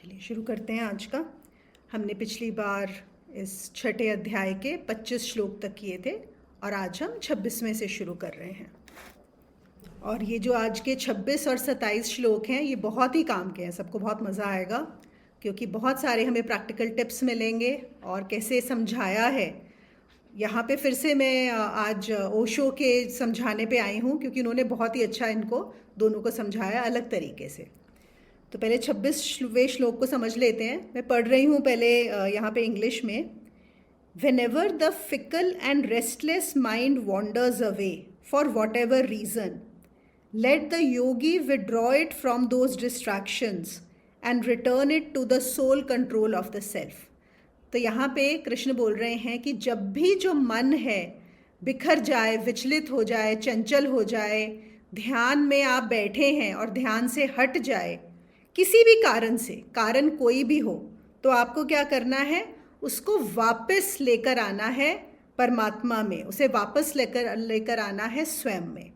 चलिए शुरू करते हैं आज का। हमने पिछली बार इस छठे अध्याय के 25 श्लोक तक किए थे और आज हम 26वें से शुरू कर रहे हैं। और ये जो आज के 26 और 27 श्लोक हैं ये बहुत ही काम के हैं, सबको बहुत मज़ा आएगा क्योंकि बहुत सारे हमें प्रैक्टिकल टिप्स मिलेंगे और कैसे समझाया है। यहाँ पे फिर से मैं आज ओशो के समझाने पे आई हूँ क्योंकि उन्होंने बहुत ही अच्छा इनको दोनों को समझाया अलग तरीके से। तो पहले 26वें श्लोक को समझ लेते हैं। मैं पढ़ रही हूँ पहले यहाँ पे इंग्लिश में। Whenever the fickle and restless mind wanders away for whatever reason, let the yogi withdraw it from those distractions and return it to the sole control of the self. तो यहाँ पे कृष्ण बोल रहे हैं कि जब भी जो मन है बिखर जाए, विचलित हो जाए, चंचल हो जाए, ध्यान में आप बैठे हैं और ध्यान से हट जाए किसी भी कारण से, कारण कोई भी हो, तो आपको क्या करना है, उसको वापस लेकर आना है परमात्मा में, उसे वापस लेकर आना है स्वयं में।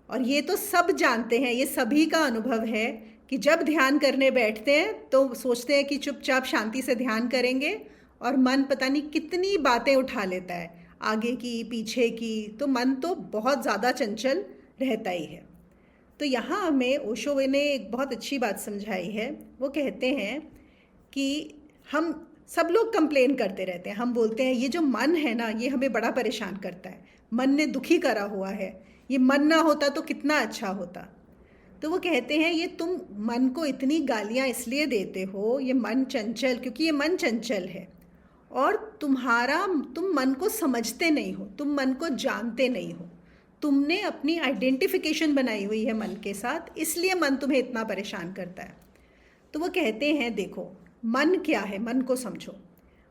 और ये तो सब जानते हैं, ये सभी का अनुभव है कि जब ध्यान करने बैठते हैं तो सोचते हैं कि चुपचाप शांति से ध्यान करेंगे और मन पता नहीं कितनी बातें उठा लेता है, आगे की पीछे की, तो मन तो बहुत ज़्यादा चंचल रहता ही है। तो यहाँ हमें ओशो ने एक बहुत अच्छी बात समझाई है। वो कहते हैं कि हम सब लोग कंप्लेन करते रहते हैं, हम बोलते हैं ये जो मन है ना ये हमें बड़ा परेशान करता है, मन ने दुखी करा हुआ है, ये मन ना होता तो कितना अच्छा होता। तो वो कहते हैं ये तुम मन को इतनी गालियाँ इसलिए देते हो, ये मन चंचल, क्योंकि ये मन चंचल है और तुम मन को समझते नहीं हो, तुम मन को जानते नहीं हो, तुमने अपनी आइडेंटिफिकेशन बनाई हुई है मन के साथ, इसलिए मन तुम्हें इतना परेशान करता है। तो वो कहते हैं देखो मन क्या है, मन को समझो।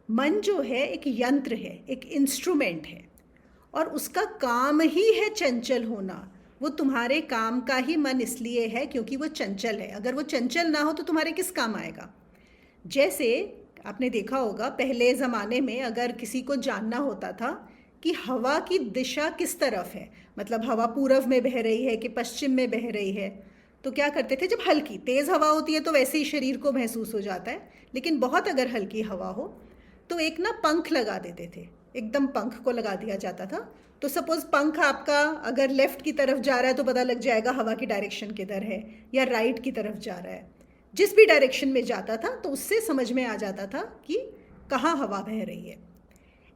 मन जो है एक यंत्र है, एक इंस्ट्रूमेंट है और उसका काम ही है चंचल होना। वो तुम्हारे काम का ही मन इसलिए है क्योंकि वो चंचल है। अगर वो चंचल ना हो तो तुम्हारे किस काम आएगा। जैसे आपने देखा होगा पहले ज़माने में अगर किसी को जानना होता था कि हवा की दिशा किस तरफ है, मतलब हवा पूर्व में बह रही है कि पश्चिम में बह रही है, तो क्या करते थे, जब हल्की तेज़ हवा होती है तो वैसे ही शरीर को महसूस हो जाता है, लेकिन बहुत अगर हल्की हवा हो तो एक ना पंख लगा देते थे, एकदम पंख को लगा दिया जाता था। तो सपोज़ पंख आपका अगर लेफ़्ट की तरफ जा रहा है तो पता लग जाएगा हवा की डायरेक्शन किधर है, या राइट की तरफ जा रहा है। जिस भी डायरेक्शन में जाता था तो उससे समझ में आ जाता था कि कहाँ हवा बह रही है।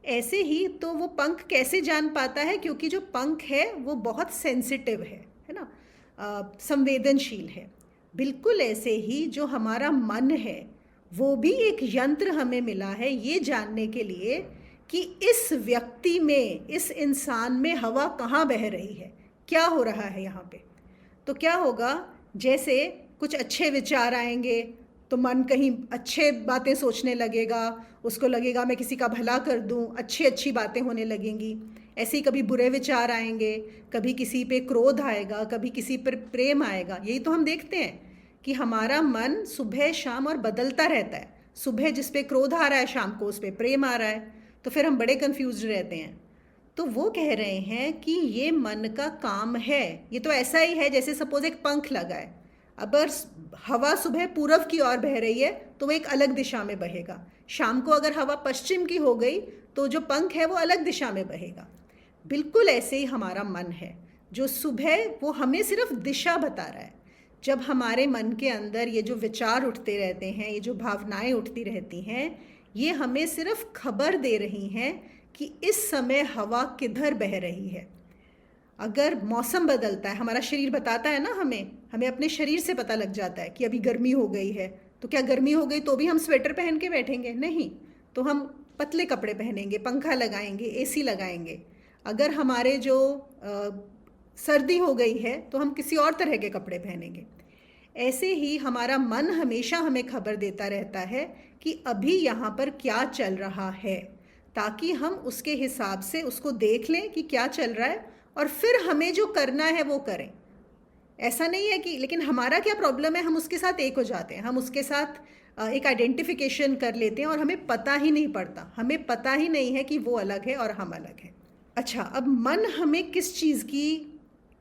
ऐसे ही तो वो पंख कैसे जान पाता है, क्योंकि जो पंख है वो बहुत सेंसिटिव है ना, संवेदनशील है। बिल्कुल ऐसे ही जो हमारा मन है वो भी एक यंत्र हमें मिला है ये जानने के लिए कि इस व्यक्ति में, इस इंसान में हवा कहाँ बह रही है, क्या हो रहा है यहाँ पे। तो क्या होगा, जैसे कुछ अच्छे विचार आएंगे तो मन कहीं अच्छे बातें सोचने लगेगा, उसको लगेगा मैं किसी का भला कर दूं, अच्छी बातें होने लगेंगी। ऐसे ही कभी बुरे विचार आएंगे, कभी किसी पे क्रोध आएगा, कभी किसी पर प्रेम आएगा। यही तो हम देखते हैं कि हमारा मन सुबह शाम और बदलता रहता है। सुबह जिस पे क्रोध आ रहा है शाम को उस पे प्रेम आ रहा है, तो फिर हम बड़े कन्फ्यूज रहते हैं। तो वो कह रहे हैं कि ये मन का काम है। ये तो ऐसा ही है जैसे सपोज एक पंख लगा है, अगर हवा सुबह पूर्व की ओर बह रही है तो वो एक अलग दिशा में बहेगा, शाम को अगर हवा पश्चिम की हो गई तो जो पंख है वो अलग दिशा में बहेगा। बिल्कुल ऐसे ही हमारा मन है, जो सुबह वो हमें सिर्फ दिशा बता रहा है। जब हमारे मन के अंदर ये जो विचार उठते रहते हैं, ये जो भावनाएं उठती रहती हैं, ये हमें सिर्फ खबर दे रही हैं कि इस समय हवा किधर बह रही है। अगर मौसम बदलता है, हमारा शरीर बताता है ना, हमें अपने शरीर से पता लग जाता है कि अभी गर्मी हो गई है, तो क्या गर्मी हो गई तो भी हम स्वेटर पहन के बैठेंगे? नहीं, तो हम पतले कपड़े पहनेंगे, पंखा लगाएंगे, एसी लगाएंगे। अगर हमारे जो सर्दी हो गई है तो हम किसी और तरह के कपड़े पहनेंगे। ऐसे ही हमारा मन हमेशा हमें खबर देता रहता है कि अभी यहाँ पर क्या चल रहा है, ताकि हम उसके हिसाब से उसको देख लें कि क्या चल रहा है और फिर हमें जो करना है वो करें। ऐसा नहीं है कि, लेकिन हमारा क्या प्रॉब्लम है, हम उसके साथ एक हो जाते हैं, हम उसके साथ एक आइडेंटिफिकेशन कर लेते हैं और हमें पता ही नहीं पड़ता, हमें पता ही नहीं है कि वो अलग है और हम अलग हैं। अच्छा, अब मन हमें किस चीज़ की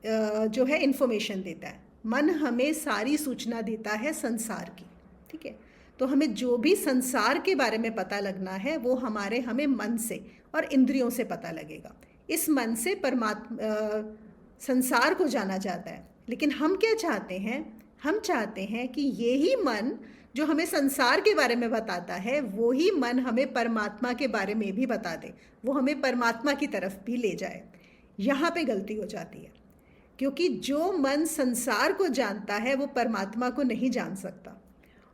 जो है इन्फॉर्मेशन देता है? मन हमें सारी सूचना देता है संसार की, ठीक है। तो हमें जो भी संसार के बारे में पता लगना है वो हमें मन से और इंद्रियों से पता लगेगा। इस मन से संसार को जाना जाता है। लेकिन हम क्या चाहते हैं? हम चाहते हैं कि यही मन जो हमें संसार के बारे में बताता है वो ही मन हमें परमात्मा के बारे में भी बता दे, वो हमें परमात्मा की तरफ भी ले जाए। यहाँ पे गलती हो जाती है, क्योंकि जो मन संसार को जानता है वो परमात्मा को नहीं जान सकता।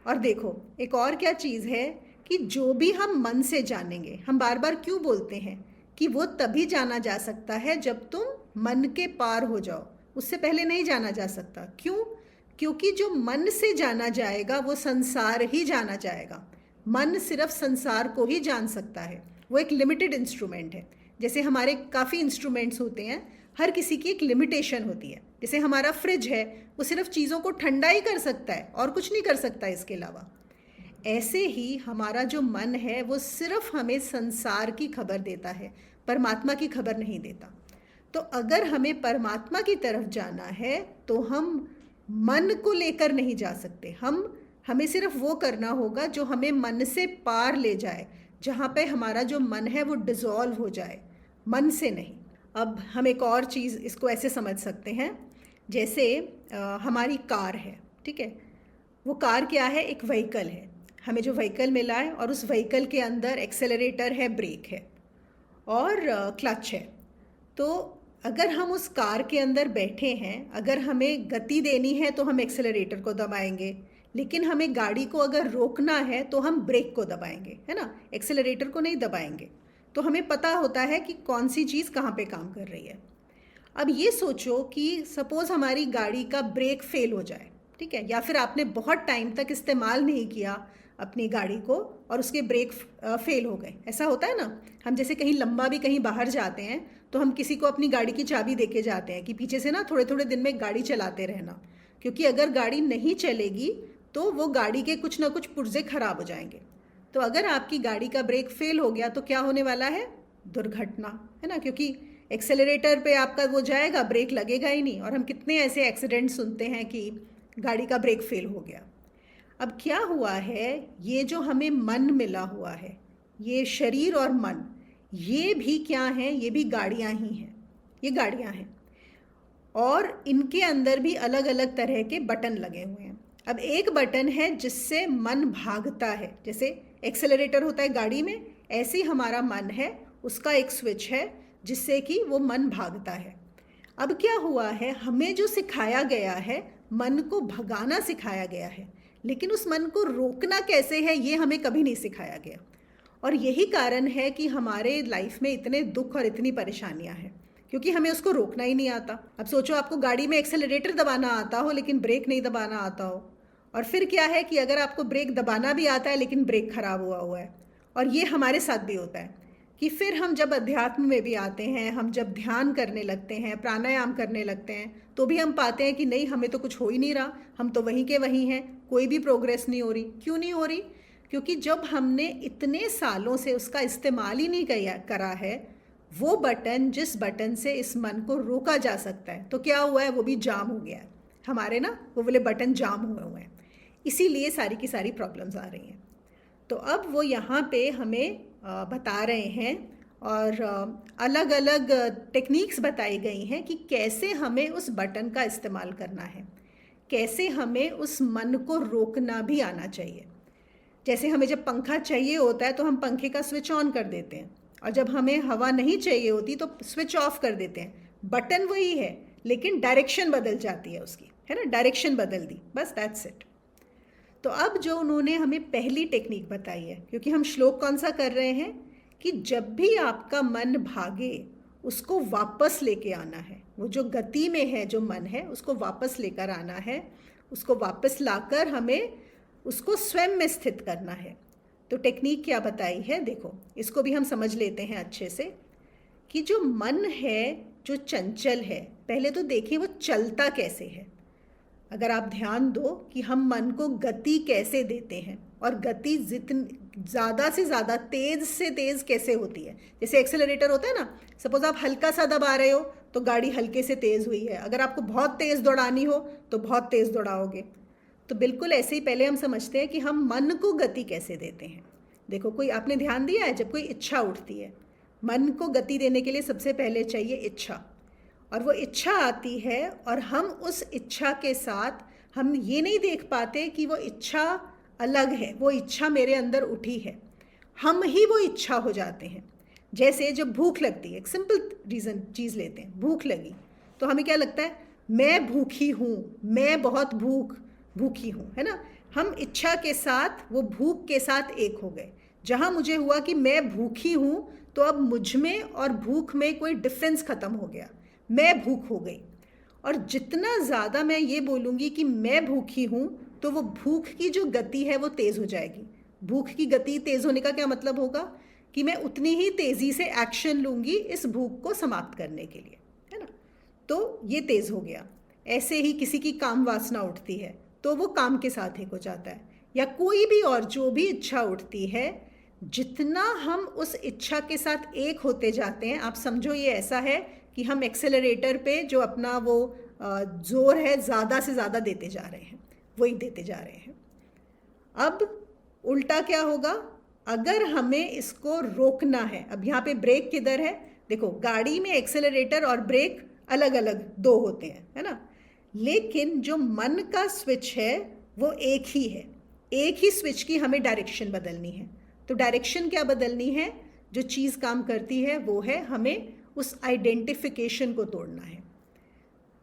और देखो, एक और क्या चीज़ है कि जो भी हम मन से जानेंगे, हम बार बार क्यों बोलते हैं कि वो तभी जाना जा सकता है जब तुम मन के पार हो जाओ, उससे पहले नहीं जाना जा सकता। क्यों? क्योंकि जो मन से जाना जाएगा वो संसार ही जाना जाएगा। मन सिर्फ संसार को ही जान सकता है, वो एक लिमिटेड इंस्ट्रूमेंट है। जैसे हमारे काफ़ी इंस्ट्रूमेंट्स होते हैं, हर किसी की एक लिमिटेशन होती है। जैसे हमारा फ्रिज है, वो सिर्फ चीज़ों को ठंडा ही कर सकता है और कुछ नहीं कर सकता इसके अलावा। ऐसे ही हमारा जो मन है वो सिर्फ हमें संसार की खबर देता है, परमात्मा की खबर नहीं देता। तो अगर हमें परमात्मा की तरफ जाना है तो हम मन को लेकर नहीं जा सकते। हमें सिर्फ वो करना होगा जो हमें मन से पार ले जाए, जहाँ पे हमारा जो मन है वो डिसॉल्व हो जाए, मन से नहीं। अब हम एक और चीज़ इसको ऐसे समझ सकते हैं, जैसे हमारी कार है, ठीक है। वो कार क्या है? एक व्हीकल है। हमें जो व्हीकल मिला है और उस व्हीकल के अंदर एक्सेलरेटर है, ब्रेक है और क्लच है। तो अगर हम उस कार के अंदर बैठे हैं, अगर हमें गति देनी है तो हम एक्सेलरेटर को दबाएंगे, लेकिन हमें गाड़ी को अगर रोकना है तो हम ब्रेक को दबाएंगे, है ना, एक्सेलरेटर को नहीं दबाएंगे। तो हमें पता होता है कि कौन सी चीज़ कहाँ पे काम कर रही है। अब ये सोचो कि सपोज़ हमारी गाड़ी का ब्रेक फेल हो जाए, ठीक है, या फिर आपने बहुत टाइम तक इस्तेमाल नहीं किया अपनी गाड़ी को और उसके ब्रेक फेल हो गए। ऐसा होता है ना, हम जैसे कहीं लंबा भी कहीं बाहर जाते हैं तो हम किसी को अपनी गाड़ी की चाबी दे के जाते हैं कि पीछे से ना थोड़े थोड़े दिन में गाड़ी चलाते रहना, क्योंकि अगर गाड़ी नहीं चलेगी तो वो गाड़ी के कुछ ना कुछ पुर्जे खराब हो जाएंगे। तो अगर आपकी गाड़ी का ब्रेक फेल हो गया तो क्या होने वाला है? दुर्घटना, है ना, क्योंकि एक्सेलरेटर पे आपका वो जाएगा, ब्रेक लगेगा ही नहीं। और हम कितने ऐसे एक्सीडेंट सुनते हैं कि गाड़ी का ब्रेक फेल हो गया। अब क्या हुआ है, ये जो हमें मन मिला हुआ है, ये शरीर और मन, ये भी क्या हैं? ये भी गाड़ियाँ ही हैं। ये गाड़ियाँ हैं और इनके अंदर भी अलग अलग तरह के बटन लगे हुए हैं। अब एक बटन है जिससे मन भागता है, जैसे एक्सेलरेटर होता है गाड़ी में, ऐसे ही हमारा मन है, उसका एक स्विच है जिससे कि वो मन भागता है। अब क्या हुआ है, हमें जो सिखाया गया है, मन को भगाना सिखाया गया है, लेकिन उस मन को रोकना कैसे है ये हमें कभी नहीं सिखाया गया। और यही कारण है कि हमारे लाइफ में इतने दुख और इतनी परेशानियां हैं, क्योंकि हमें उसको रोकना ही नहीं आता। अब सोचो आपको गाड़ी में एक्सेलरेटर दबाना आता हो लेकिन ब्रेक नहीं दबाना आता हो, और फिर क्या है कि अगर आपको ब्रेक दबाना भी आता है लेकिन ब्रेक खराब हुआ है। और ये हमारे साथ भी होता है कि फिर हम जब अध्यात्म में भी आते हैं, हम जब ध्यान करने लगते हैं, प्राणायाम करने लगते हैं, तो भी हम पाते हैं कि नहीं, हमें तो कुछ हो ही नहीं रहा, हम तो वहीं के वहीं हैं, कोई भी प्रोग्रेस नहीं हो रही। क्यों नहीं हो रही? क्योंकि जब हमने इतने सालों से उसका इस्तेमाल ही नहीं करा है, वो बटन जिस बटन से इस मन को रोका जा सकता है, तो क्या हुआ है, वो भी जाम हो गया है हमारे ना, वो वाले बटन जाम हुए हैं, इसीलिए सारी की सारी प्रॉब्लम्स आ रही हैं। तो अब वो यहाँ पे हमें बता रहे हैं और अलग अलग टेक्निक्स बताई गई हैं कि कैसे हमें उस बटन का इस्तेमाल करना है, कैसे हमें उस मन को रोकना भी आना चाहिए। जैसे हमें जब पंखा चाहिए होता है तो हम पंखे का स्विच ऑन कर देते हैं, और जब हमें हवा नहीं चाहिए होती तो स्विच ऑफ कर देते हैं। बटन वही है लेकिन डायरेक्शन बदल जाती है उसकी, है ना, डायरेक्शन बदल दी, बस दैट्स इट। तो अब जो उन्होंने हमें पहली टेक्निक बताई है, क्योंकि हम श्लोक कौन सा कर रहे हैं कि जब भी आपका मन भागे उसको वापस लेके आना है, वो जो गति में है जो मन है उसको वापस लेकर आना है, उसको वापस लाकर हमें उसको स्वयं में स्थित करना है। तो टेक्निक क्या बताई है, देखो इसको भी हम समझ लेते हैं अच्छे से कि जो मन है जो चंचल है, पहले तो देखिए वो चलता कैसे है। अगर आप ध्यान दो कि हम मन को गति कैसे देते हैं, और गति जितनी ज़्यादा से ज़्यादा तेज़ से तेज़ कैसे होती है। जैसे एक्सेलरेटर होता है ना, सपोज आप हल्का सा दबा रहे हो तो गाड़ी हल्के से तेज़ हुई है, अगर आपको बहुत तेज़ दौड़ानी हो तो बहुत तेज़ दौड़ाओगे। तो बिल्कुल ऐसे ही पहले हम समझते हैं कि हम मन को गति कैसे देते हैं। देखो, कोई आपने ध्यान दिया है, जब कोई इच्छा उठती है, मन को गति देने के लिए सबसे पहले चाहिए इच्छा, और वो इच्छा आती है और हम उस इच्छा के साथ हम ये नहीं देख पाते कि वो इच्छा अलग है, वो इच्छा मेरे अंदर उठी है, हम ही वो इच्छा हो जाते हैं। जैसे जब भूख लगती है, एक सिंपल चीज़ लेते हैं, भूख लगी तो हमें क्या लगता है, मैं भूखी हूँ, मैं बहुत भूखी हूँ, है ना। हम इच्छा के साथ, वो भूख के साथ एक हो गए। जहाँ मुझे हुआ कि मैं भूखी हूँ, तो अब मुझ में और भूख में कोई डिफरेंस ख़त्म हो गया, मैं भूख हो गई। और जितना ज़्यादा मैं ये बोलूँगी कि मैं भूखी हूँ, तो वो भूख की जो गति है वो तेज़ हो जाएगी। भूख की गति तेज़ होने का क्या मतलब होगा कि मैं उतनी ही तेज़ी से एक्शन लूँगी इस भूख को समाप्त करने के लिए, है ना। तो ये तेज़ हो गया। ऐसे ही किसी की काम वासना उठती है तो वो काम के साथ एक हो जाता है, या कोई भी और जो भी इच्छा उठती है, जितना हम उस इच्छा के साथ एक होते जाते हैं, आप समझो ये ऐसा है कि हम एक्सेलरेटर पे जो अपना वो जोर है ज़्यादा से ज़्यादा देते जा रहे हैं, वही देते जा रहे हैं। अब उल्टा क्या होगा, अगर हमें इसको रोकना है, अब यहाँ पे ब्रेक किधर है, देखो गाड़ी में एक्सेलरेटर और ब्रेक अलग अलग दो होते हैं, है ना, लेकिन जो मन का स्विच है वो एक ही है। एक ही स्विच की हमें डायरेक्शन बदलनी है। तो डायरेक्शन क्या बदलनी है, जो चीज़ काम करती है वो है हमें उस आइडेंटिफिकेशन को तोड़ना है।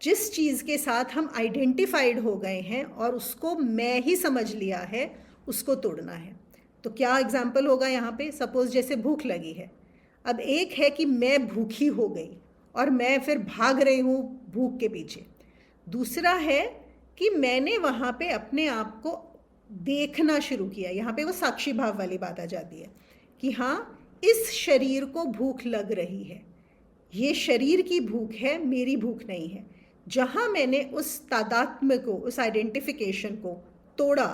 जिस चीज़ के साथ हम आइडेंटिफाइड हो गए हैं और उसको मैं ही समझ लिया है, उसको तोड़ना है। तो क्या एग्जाम्पल होगा यहाँ पे, सपोज जैसे भूख लगी है, अब एक है कि मैं भूखी हो गई और मैं फिर भाग रही हूँ भूख के पीछे। दूसरा है कि मैंने वहाँ पे अपने आप को देखना शुरू किया। यहाँ पे वो साक्षी भाव वाली बात आ जाती है कि हाँ, इस शरीर को भूख लग रही है, ये शरीर की भूख है, मेरी भूख नहीं है। जहाँ मैंने उस तादात्म्य को, उस आइडेंटिफिकेशन को तोड़ा,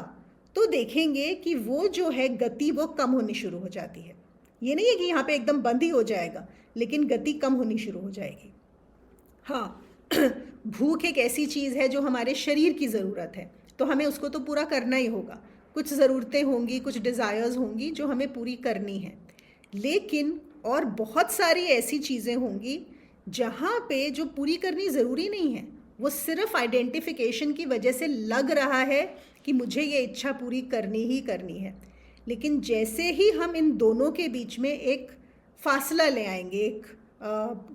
तो देखेंगे कि वो जो है गति वो कम होनी शुरू हो जाती है। ये नहीं है कि यहाँ पे एकदम बंद ही हो जाएगा, लेकिन गति कम होनी शुरू हो जाएगी। हाँ, भूख एक ऐसी चीज़ है जो हमारे शरीर की ज़रूरत है, तो हमें उसको तो पूरा करना ही होगा। कुछ ज़रूरतें होंगी, कुछ डिज़ायर्स होंगी जो हमें पूरी करनी है, लेकिन और बहुत सारी ऐसी चीज़ें होंगी जहाँ पे जो पूरी करनी ज़रूरी नहीं है, वो सिर्फ आइडेंटिफिकेशन की वजह से लग रहा है कि मुझे ये इच्छा पूरी करनी ही करनी है। लेकिन जैसे ही हम इन दोनों के बीच में एक फासला ले आएंगे, एक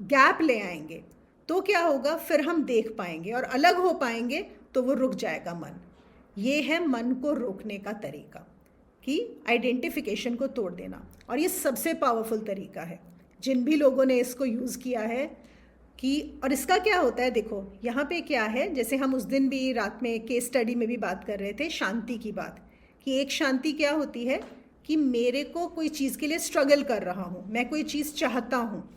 गैप ले आएंगे, तो क्या होगा, फिर हम देख पाएंगे और अलग हो पाएंगे, तो वो रुक जाएगा मन। ये है मन को रोकने का तरीका, कि आइडेंटिफिकेशन को तोड़ देना। और ये सबसे पावरफुल तरीका है। जिन भी लोगों ने इसको यूज़ किया है कि, और इसका क्या होता है, देखो यहाँ पे क्या है, जैसे हम उस दिन भी रात में केस स्टडी में भी बात कर रहे थे शांति की बात, कि एक शांति क्या होती है कि मेरे को कोई चीज़ के लिए स्ट्रगल कर रहा हूँ, मैं कोई चीज़ चाहता हूँ,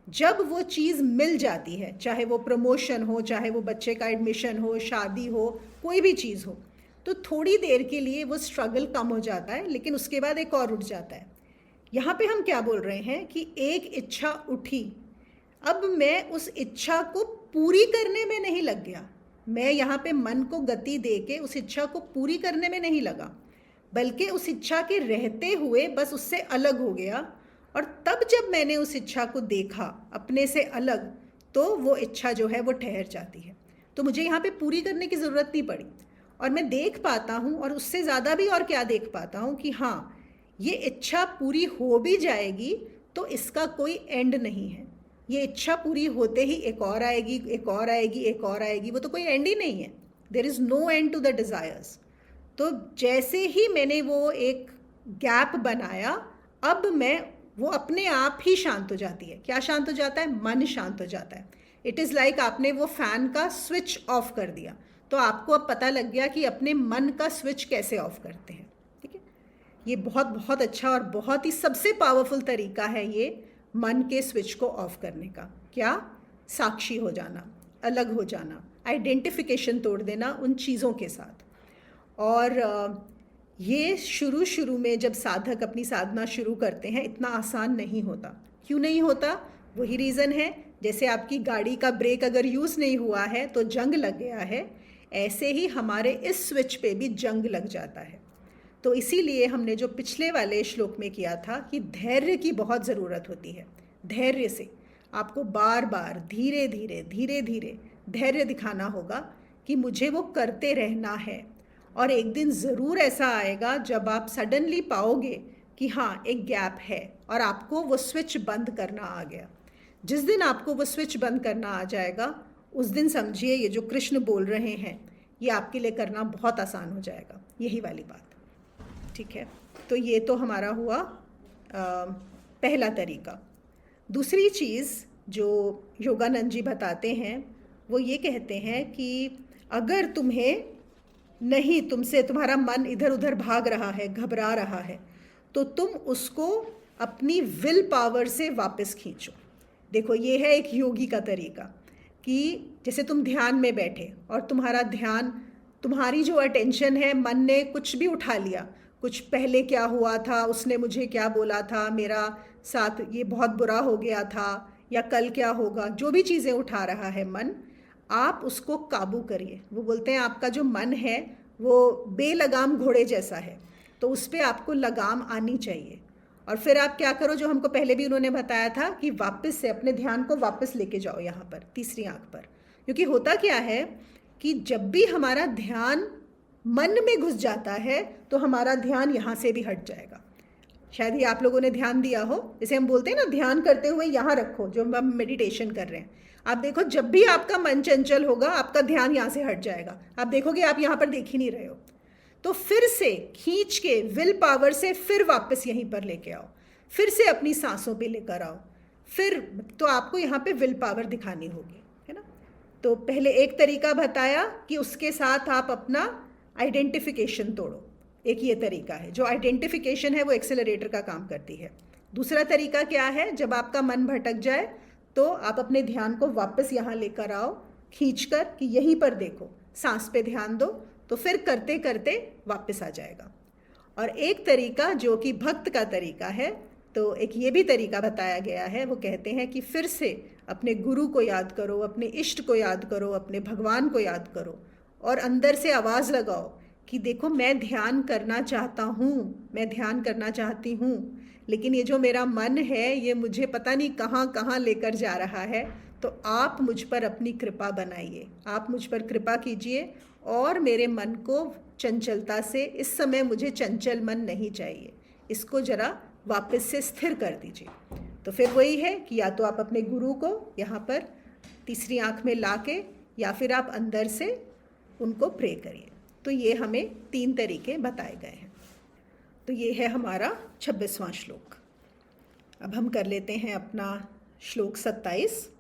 जब वो चीज़ मिल जाती है, चाहे वो प्रमोशन हो, चाहे वो बच्चे का एडमिशन हो, शादी हो, कोई भी चीज़ हो, तो थोड़ी देर के लिए वो स्ट्रगल कम हो जाता है, लेकिन उसके बाद एक और उठ जाता है। यहाँ पे हम क्या बोल रहे हैं कि एक इच्छा उठी, अब मैं उस इच्छा को पूरी करने में नहीं लग गया, मैं यहाँ पे मन को गति दे के उस इच्छा को पूरी करने में नहीं लगा, बल्कि उस इच्छा के रहते हुए बस उससे अलग हो गया। और तब जब मैंने उस इच्छा को देखा अपने से अलग, तो वो इच्छा जो है वो ठहर जाती है। तो मुझे यहाँ पे पूरी करने की ज़रूरत नहीं पड़ी, और मैं देख पाता हूँ, और उससे ज़्यादा भी और क्या देख पाता हूँ कि हाँ, ये इच्छा पूरी हो भी जाएगी तो इसका कोई एंड नहीं है। ये इच्छा पूरी होते ही एक और आएगी, एक और आएगी, एक और आएगी, वो तो कोई एंड ही नहीं है। There is no end to the desires. तो जैसे ही मैंने वो एक गैप बनाया, अब मैं, वो अपने आप ही शांत हो जाती है। क्या शांत हो जाता है, मन शांत हो जाता है। इट इज़ लाइक आपने वो फ़ैन का स्विच ऑफ कर दिया, तो आपको अब पता लग गया कि अपने मन का स्विच कैसे ऑफ करते हैं। ठीक है, ये बहुत बहुत अच्छा और बहुत ही सबसे पावरफुल तरीका है ये मन के स्विच को ऑफ करने का। क्या, साक्षी हो जाना, अलग हो जाना, आइडेंटिफिकेशन तोड़ देना उन चीज़ों के साथ। और ये शुरू में जब साधक अपनी साधना शुरू करते हैं, इतना आसान नहीं होता। क्यों नहीं होता, वही रीज़न है, जैसे आपकी गाड़ी का ब्रेक अगर यूज़ नहीं हुआ है तो जंग लग गया है, ऐसे ही हमारे इस स्विच पे भी जंग लग जाता है। तो इसीलिए हमने जो पिछले वाले श्लोक में किया था कि धैर्य की बहुत ज़रूरत होती है। धैर्य से आपको बार बार धीरे धीरे धैर्य दिखाना होगा कि मुझे वो करते रहना है। और एक दिन ज़रूर ऐसा आएगा जब आप सडनली पाओगे कि हाँ, एक गैप है और आपको वो स्विच बंद करना आ गया। जिस दिन आपको वो स्विच बंद करना आ जाएगा, उस दिन समझिए ये जो कृष्ण बोल रहे हैं ये आपके लिए करना बहुत आसान हो जाएगा, यही वाली बात। ठीक है, तो ये तो हमारा हुआ पहला तरीका। दूसरी चीज़ जो योगानंद जी बताते हैं वो ये कहते हैं कि अगर तुमसे तुम्हारा मन इधर उधर भाग रहा है, घबरा रहा है, तो तुम उसको अपनी विल पावर से वापस खींचो। देखो, ये है एक योगी का तरीका कि जैसे तुम ध्यान में बैठे और तुम्हारा ध्यान, तुम्हारी जो अटेंशन है, मन ने कुछ भी उठा लिया, कुछ पहले क्या हुआ था, उसने मुझे क्या बोला था, मेरा साथ ये बहुत बुरा हो गया था, या कल क्या होगा, जो भी चीज़ें उठा रहा है मन, आप उसको काबू करिए। वो बोलते हैं आपका जो मन है वो बेलगाम घोड़े जैसा है, तो उस पर आपको लगाम आनी चाहिए। और फिर आप क्या करो, जो हमको पहले भी उन्होंने बताया था कि वापस से अपने ध्यान को वापस लेके जाओ यहाँ पर तीसरी आंख पर। क्योंकि होता क्या है कि जब भी हमारा ध्यान मन में घुस जाता है तो हमारा ध्यान यहाँ से भी हट जाएगा। शायद ही आप लोगों ने ध्यान दिया हो, जैसे हम बोलते हैं ना, ध्यान करते हुए यहाँ रखो, जो हम मेडिटेशन कर रहे हैं। आप देखो, जब भी आपका मन चंचल होगा आपका ध्यान यहाँ से हट जाएगा, आप देखोगे आप यहाँ पर देख ही नहीं रहे हो। तो फिर से खींच के विल पावर से फिर वापस यहीं पर लेके आओ, फिर से अपनी सांसों पे लेकर आओ, फिर तो आपको यहाँ पे विल पावर दिखानी होगी, है ना। तो पहले एक तरीका बताया कि उसके साथ आप अपना आइडेंटिफिकेशन तोड़ो, एक ये तरीका है। जो आइडेंटिफिकेशन है वो एक्सेलरेटर का काम करती है। दूसरा तरीका क्या है, जब आपका मन भटक जाए तो आप अपने ध्यान को वापस यहाँ लेकर आओ, खींचकर कि यहीं पर देखो, सांस पे ध्यान दो, तो फिर करते करते वापस आ जाएगा। और एक तरीका जो कि भक्त का तरीका है, तो एक ये भी तरीका बताया गया है। वो कहते हैं कि फिर से अपने गुरु को याद करो, अपने इष्ट को याद करो, अपने भगवान को याद करो, और अंदर से आवाज़ लगाओ कि देखो, मैं ध्यान करना चाहता हूँ, मैं ध्यान करना चाहती हूँ, लेकिन ये जो मेरा मन है ये मुझे पता नहीं कहाँ कहाँ लेकर जा रहा है। तो आप मुझ पर अपनी कृपा बनाइए, आप मुझ पर कृपा कीजिए और मेरे मन को चंचलता से, इस समय मुझे चंचल मन नहीं चाहिए, इसको ज़रा वापस से स्थिर कर दीजिए। तो फिर वही है कि या तो आप अपने गुरु को यहाँ पर तीसरी आँख में ला के, या फिर आप अंदर से उनको प्रे करिए। तो ये हमें 3 तरीके बताए गए हैं। तो ये है हमारा 26वां श्लोक। अब हम कर लेते हैं अपना श्लोक 27।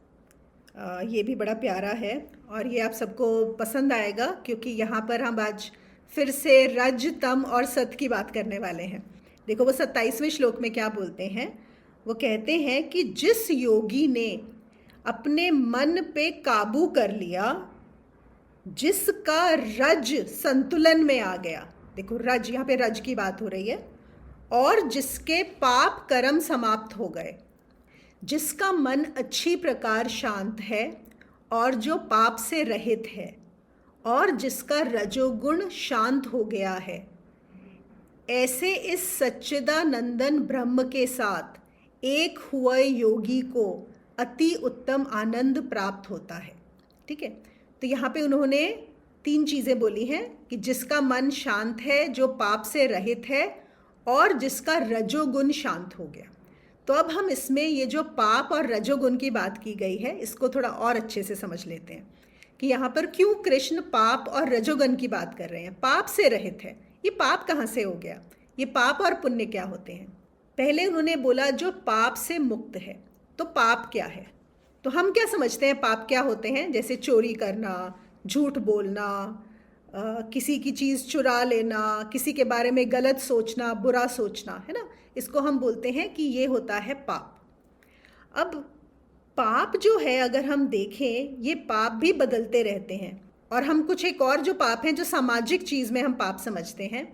ये भी बड़ा प्यारा है और ये आप सबको पसंद आएगा, क्योंकि यहाँ पर हम आज फिर से रज, तम और सत की बात करने वाले हैं। देखो, वो 27वें श्लोक में क्या बोलते हैं। वो कहते हैं कि जिस योगी ने अपने मन पे काबू कर लिया, जिसका रज संतुलन में आ गया, देखो रज, यहाँ पे रज की बात हो रही है, और जिसके पाप कर्म समाप्त हो गए, जिसका मन अच्छी प्रकार शांत है और जो पाप से रहित है, और जिसका रजोगुण शांत हो गया है, ऐसे इस सच्चिदानंदन ब्रह्म के साथ एक हुए योगी को अति उत्तम आनंद प्राप्त होता है। ठीक है, तो यहाँ पे उन्होंने 3 चीज़ें बोली हैं कि जिसका मन शांत है, जो पाप से रहित है, और जिसका रजोगुण शांत हो गया। तो अब हम इसमें ये जो पाप और रजोगुण की बात की गई है, इसको थोड़ा और अच्छे से समझ लेते हैं कि यहाँ पर क्यों कृष्ण पाप और रजोगुण की बात कर रहे हैं। पाप से रहित है, ये पाप कहाँ से हो गया, ये पाप और पुण्य क्या होते हैं। पहले उन्होंने बोला जो पाप से मुक्त है। तो पाप क्या है, तो हम क्या समझते हैं पाप क्या होते हैं, जैसे चोरी करना, झूठ बोलना, किसी की चीज़ चुरा लेना, किसी के बारे में गलत सोचना, बुरा सोचना, है ना, इसको हम बोलते हैं कि ये होता है पाप। अब पाप जो है, अगर हम देखें, ये पाप भी बदलते रहते हैं। और हम कुछ एक और जो पाप हैं, जो सामाजिक चीज़ में हम पाप समझते हैं,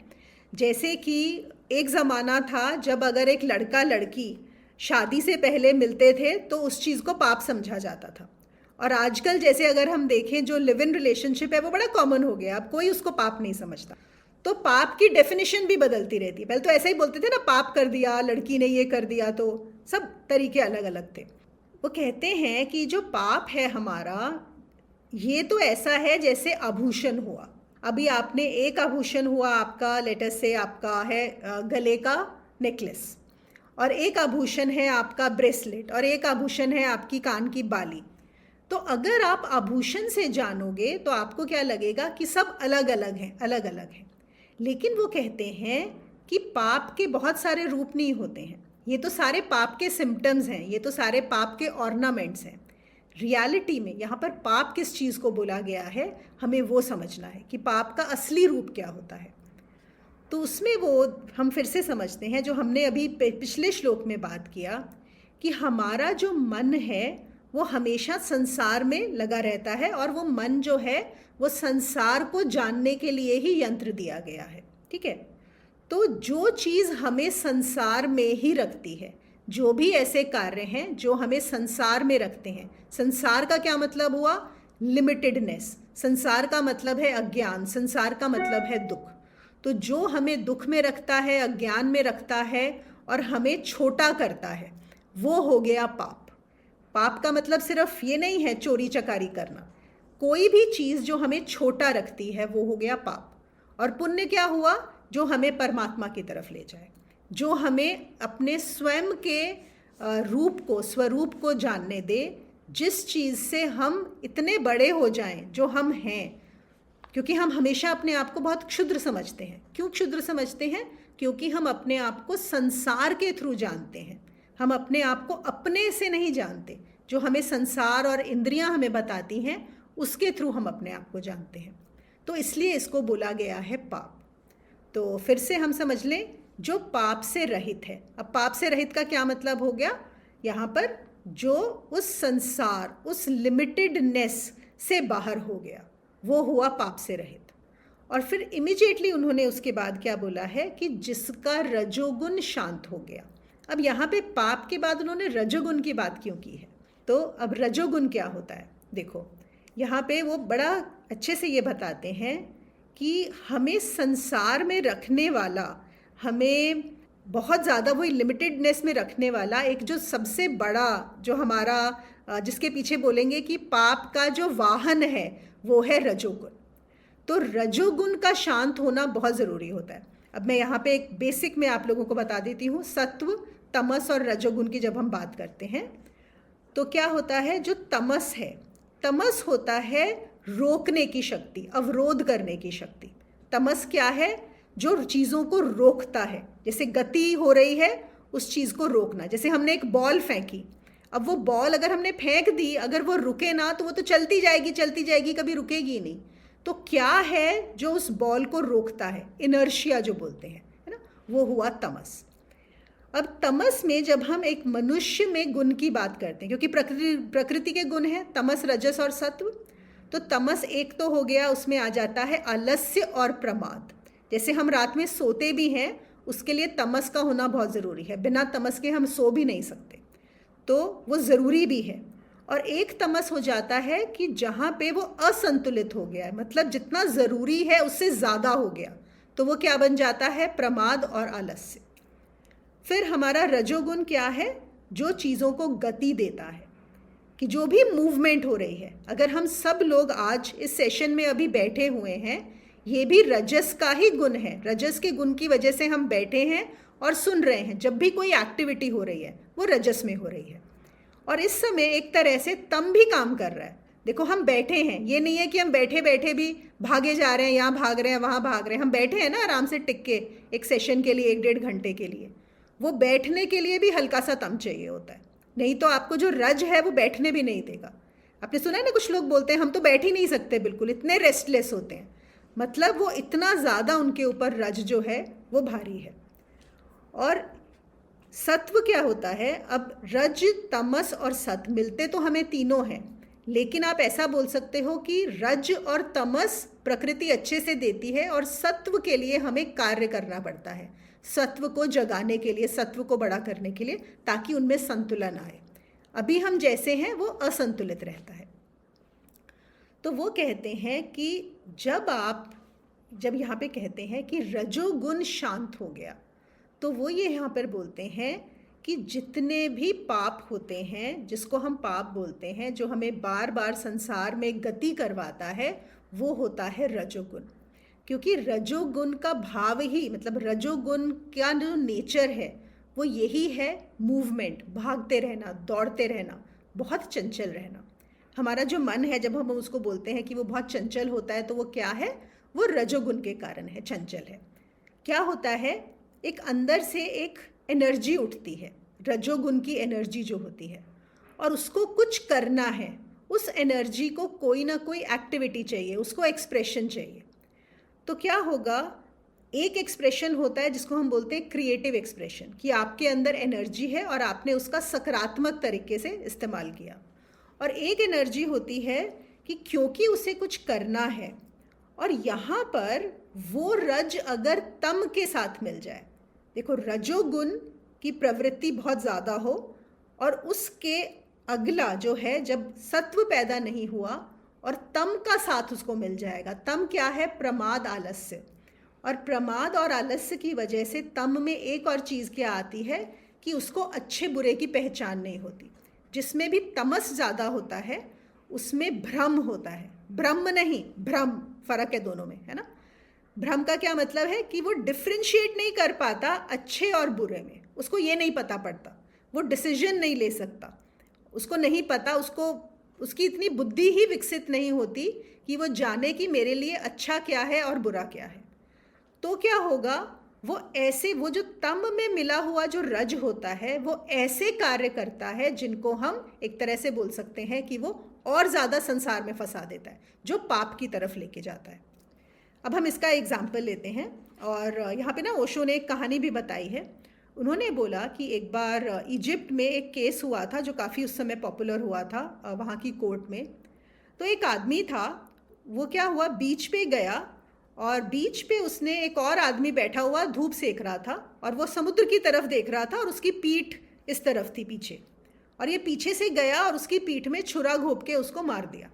जैसे कि एक ज़माना था जब अगर एक लड़का लड़की शादी से पहले मिलते थे तो उस चीज़ को पाप समझा जाता था, और आजकल जैसे अगर हम देखें जो लिव इन रिलेशनशिप है वो बड़ा कॉमन हो गया, अब कोई उसको पाप नहीं समझता। तो पाप की डेफिनेशन भी बदलती रहती है। पहले तो ऐसा ही बोलते थे ना, पाप कर दिया, लड़की ने ये कर दिया, तो सब तरीके अलग अलग थे। वो कहते हैं कि जो पाप है हमारा, ये तो ऐसा है जैसे आभूषण हुआ। अभी आपने एक आभूषण हुआ आपका, लेटस से आपका है गले का नेकलेस, और एक आभूषण है आपका ब्रेसलेट, और एक आभूषण है आपकी कान की बाली। तो अगर आप आभूषण से जानोगे तो आपको क्या लगेगा कि सब अलग अलग हैं, अलग अलग हैं। लेकिन वो कहते हैं कि पाप के बहुत सारे रूप नहीं होते हैं, ये तो सारे पाप के सिम्टम्स हैं, ये तो सारे पाप के ऑर्नामेंट्स हैं। रियलिटी में यहाँ पर पाप किस चीज़ को बोला गया है, हमें वो समझना है कि पाप का असली रूप क्या होता है। तो उसमें वो हम फिर से समझते हैं जो हमने अभी पिछले श्लोक में बात किया, कि हमारा जो मन है वो हमेशा संसार में लगा रहता है, और वो मन जो है वो संसार को जानने के लिए ही यंत्र दिया गया है। ठीक है, तो जो चीज़ हमें संसार में ही रखती है, जो भी ऐसे कार्य हैं जो हमें संसार में रखते हैं, संसार का क्या मतलब हुआ, लिमिटेडनेस, संसार का मतलब है अज्ञान, संसार का मतलब है दुख। तो जो हमें दुख में रखता है, अज्ञान में रखता है और हमें छोटा करता है, वो हो गया पाप। पाप का मतलब सिर्फ ये नहीं है चोरी चकारी करना, कोई भी चीज़ जो हमें छोटा रखती है वो हो गया पाप। और पुण्य क्या हुआ, जो हमें परमात्मा की तरफ ले जाए, जो हमें अपने स्वयं के रूप को, स्वरूप को जानने दे, जिस चीज़ से हम इतने बड़े हो जाएं जो हम हैं। क्योंकि हम हमेशा अपने आप को बहुत क्षुद्र समझते हैं। क्यों क्षुद्र समझते हैं? क्योंकि हम अपने आप को संसार के थ्रू जानते हैं, हम अपने आप को अपने से नहीं जानते। जो हमें संसार और इंद्रियां हमें बताती हैं उसके थ्रू हम अपने आप को जानते हैं। तो इसलिए इसको बोला गया है पाप। तो फिर से हम समझ लें, जो पाप से रहित है। अब पाप से रहित का क्या मतलब हो गया, यहाँ पर जो उस संसार, उस लिमिटेडनेस से बाहर हो गया, वो हुआ पाप से रहित। और फिर इमीडिएटली उन्होंने उसके बाद क्या बोला है कि जिसका रजोगुण शांत हो गया। अब यहाँ पे पाप के बाद उन्होंने रजोगुण की बात क्यों की है? तो अब रजोगुण क्या होता है, देखो यहाँ पे वो बड़ा अच्छे से ये बताते हैं कि हमें संसार में रखने वाला, हमें बहुत ज़्यादा वही लिमिटेडनेस में रखने वाला एक जो सबसे बड़ा, जो हमारा जिसके पीछे बोलेंगे कि पाप का जो वाहन है वो है रजोगुण। तो रजोगुण का शांत होना बहुत ज़रूरी होता है। अब मैं यहाँ पे एक बेसिक में आप लोगों को बता देती हूँ। सत्व, तमस और रजोगुण की जब हम बात करते हैं तो क्या होता है, जो तमस है, तमस होता है रोकने की शक्ति, अवरोध करने की शक्ति। तमस क्या है, जो चीज़ों को रोकता है। जैसे गति हो रही है, उस चीज़ को रोकना। जैसे हमने एक बॉल फेंकी, अब वो बॉल अगर हमने फेंक दी, अगर वो रुके ना तो वो तो चलती जाएगी, कभी रुकेगी नहीं। तो क्या है जो उस बॉल को रोकता है, इनर्शिया जो बोलते हैं, है ना, वो हुआ तमस। अब तमस में जब हम एक मनुष्य में गुण की बात करते हैं, क्योंकि प्रकृति के गुण हैं तमस, रजस और सत्व, तो तमस एक तो हो गया, उसमें आ जाता है आलस्य और प्रमाद। जैसे हम रात में सोते भी हैं, उसके लिए तमस का होना बहुत ज़रूरी है, बिना तमस के हम सो भी नहीं सकते, तो वो ज़रूरी भी है। और एक तमस हो जाता है कि जहाँ पे वो असंतुलित हो गया है, मतलब जितना ज़रूरी है उससे ज़्यादा हो गया, तो वो क्या बन जाता है, प्रमाद और आलस्य। फिर हमारा रजोगुण क्या है, जो चीज़ों को गति देता है, कि जो भी मूवमेंट हो रही है, अगर हम सब लोग आज इस सेशन में अभी बैठे हुए हैं, ये भी रजस का ही गुण है। रजस के गुण की वजह से हम बैठे हैं और सुन रहे हैं। जब भी कोई एक्टिविटी हो रही है वो रजस में हो रही है। और इस समय एक तरह से तम भी काम कर रहा है। देखो हम बैठे हैं, ये नहीं है कि हम बैठे बैठे भी भागे जा रहे हैं, यहाँ भाग रहे हैं, वहाँ भाग रहे हैं। हम बैठे हैं ना आराम से टिक के, एक सेशन के लिए, 1-1.5 घंटे के लिए। वो बैठने के लिए भी हल्का सा तम चाहिए होता है, नहीं तो आपको जो रज है वो बैठने भी नहीं देगा। आपने सुना है ना, कुछ लोग बोलते हैं हम तो बैठ ही नहीं सकते बिल्कुल, इतने रेस्टलेस होते हैं। मतलब वो इतना ज़्यादा उनके ऊपर रज जो है वो भारी है। और सत्व क्या होता है, अब रज, तमस और सत मिलते तो हमें तीनों हैं, लेकिन आप ऐसा बोल सकते हो कि रज और तमस प्रकृति अच्छे से देती है और सत्व के लिए हमें कार्य करना पड़ता है, सत्व को जगाने के लिए, सत्व को बड़ा करने के लिए, ताकि उनमें संतुलन आए। अभी हम जैसे हैं वो असंतुलित रहता है। तो वो कहते हैं कि जब यहाँ पे कहते हैं कि रजोगुण शांत हो गया, तो वो ये यहाँ पर बोलते हैं कि जितने भी पाप होते हैं, जिसको हम पाप बोलते हैं, जो हमें बार बार संसार में गति करवाता है, वो होता है रजोगुण। क्योंकि रजोगुण का भाव ही, मतलब रजोगुण का जो नेचर है वो यही है, मूवमेंट, भागते रहना, दौड़ते रहना, बहुत चंचल रहना। हमारा जो मन है, जब हम उसको बोलते हैं कि वो बहुत चंचल होता है, तो वो क्या है? वो रजोगुण के कारण है, चंचल है। क्या होता है? एक अंदर से एक एनर्जी उठती है, रजोगुण की एनर्जी जो होती है, और उसको कुछ करना है। उस एनर्जी को कोई ना कोई एक्टिविटी चाहिए, उसको एक्सप्रेशन चाहिए। तो क्या होगा? एक एक्सप्रेशन होता है जिसको हम बोलते हैं क्रिएटिव एक्सप्रेशन, कि आपके अंदर एनर्जी है और आपने उसका सकारात्मक तरीके से इस्तेमाल किया। और एक एनर्जी होती है कि क्योंकि उसे कुछ करना है, और यहाँ पर वो रज अगर तम के साथ मिल जाए, देखो रजोगुण की प्रवृत्ति बहुत ज़्यादा हो और उसके अगला जो है, जब सत्व पैदा नहीं हुआ और तम का साथ उसको मिल जाएगा। तम क्या है? प्रमाद, आलस्य। और प्रमाद और आलस्य की वजह से तम में एक और चीज़ क्या आती है कि उसको अच्छे बुरे की पहचान नहीं होती। जिसमें भी तमस ज़्यादा होता है उसमें भ्रम होता है, ब्रह्म नहीं, भ्रम, फर्क है दोनों में, है ना। भ्रम का क्या मतलब है कि वो डिफ्रेंशिएट नहीं कर पाता अच्छे और बुरे में, उसको ये नहीं पता पड़ता, वो डिसीजन नहीं ले सकता, उसको नहीं पता, उसकी इतनी बुद्धि ही विकसित नहीं होती कि वो जाने कि मेरे लिए अच्छा क्या है और बुरा क्या है। तो क्या होगा? वो जो तम में मिला हुआ जो रज होता है, वो ऐसे कार्य करता है जिनको हम एक तरह से बोल सकते हैं कि वो और ज़्यादा संसार में फंसा देता है, जो पाप की तरफ लेके जाता है। अब हम इसका एग्जाम्पल लेते हैं, और यहाँ पे ना ओशो ने एक कहानी भी बताई है। उन्होंने बोला कि एक बार इजिप्ट में एक केस हुआ था जो काफ़ी उस समय पॉपुलर हुआ था वहाँ की कोर्ट में। तो एक आदमी था, वो क्या हुआ, बीच पे गया, और बीच पे उसने एक और आदमी बैठा हुआ धूप सेक रहा था, और वो समुद्र की तरफ देख रहा था, और उसकी पीठ इस तरफ थी पीछे, और ये पीछे से गया और उसकी पीठ में छुरा घोंप के उसको मार दिया।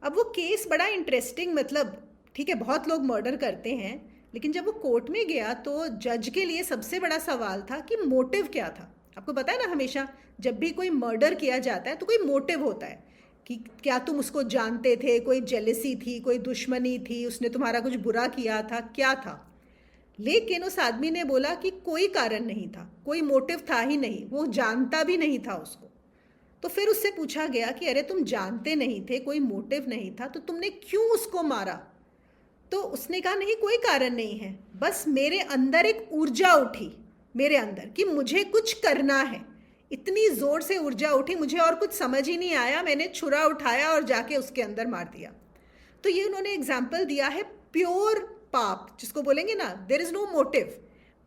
अब वो केस बड़ा इंटरेस्टिंग, मतलब ठीक है, बहुत लोग मर्डर करते हैं, लेकिन जब वो कोर्ट में गया तो जज के लिए सबसे बड़ा सवाल था कि मोटिव क्या था। आपको पता है ना, हमेशा जब भी कोई मर्डर किया जाता है तो कोई मोटिव होता है कि क्या तुम उसको जानते थे, कोई जेलसी थी, कोई दुश्मनी थी, उसने तुम्हारा कुछ बुरा किया था, क्या था। लेकिन उस आदमी ने बोला कि कोई कारण नहीं था, कोई मोटिव था ही नहीं, वो जानता भी नहीं था उसको। तो फिर उससे पूछा गया कि अरे तुम जानते नहीं थे, कोई मोटिव नहीं था, तो तुमने क्यों उसको मारा? तो उसने कहा नहीं, कोई कारण नहीं है, बस मेरे अंदर एक ऊर्जा उठी, मेरे अंदर, कि मुझे कुछ करना है। इतनी जोर से ऊर्जा उठी, मुझे और कुछ समझ ही नहीं आया, मैंने छुरा उठाया और जाके उसके अंदर मार दिया। तो ये उन्होंने एग्जाम्पल दिया है प्योर पाप, जिसको बोलेंगे ना, देयर इज नो मोटिव,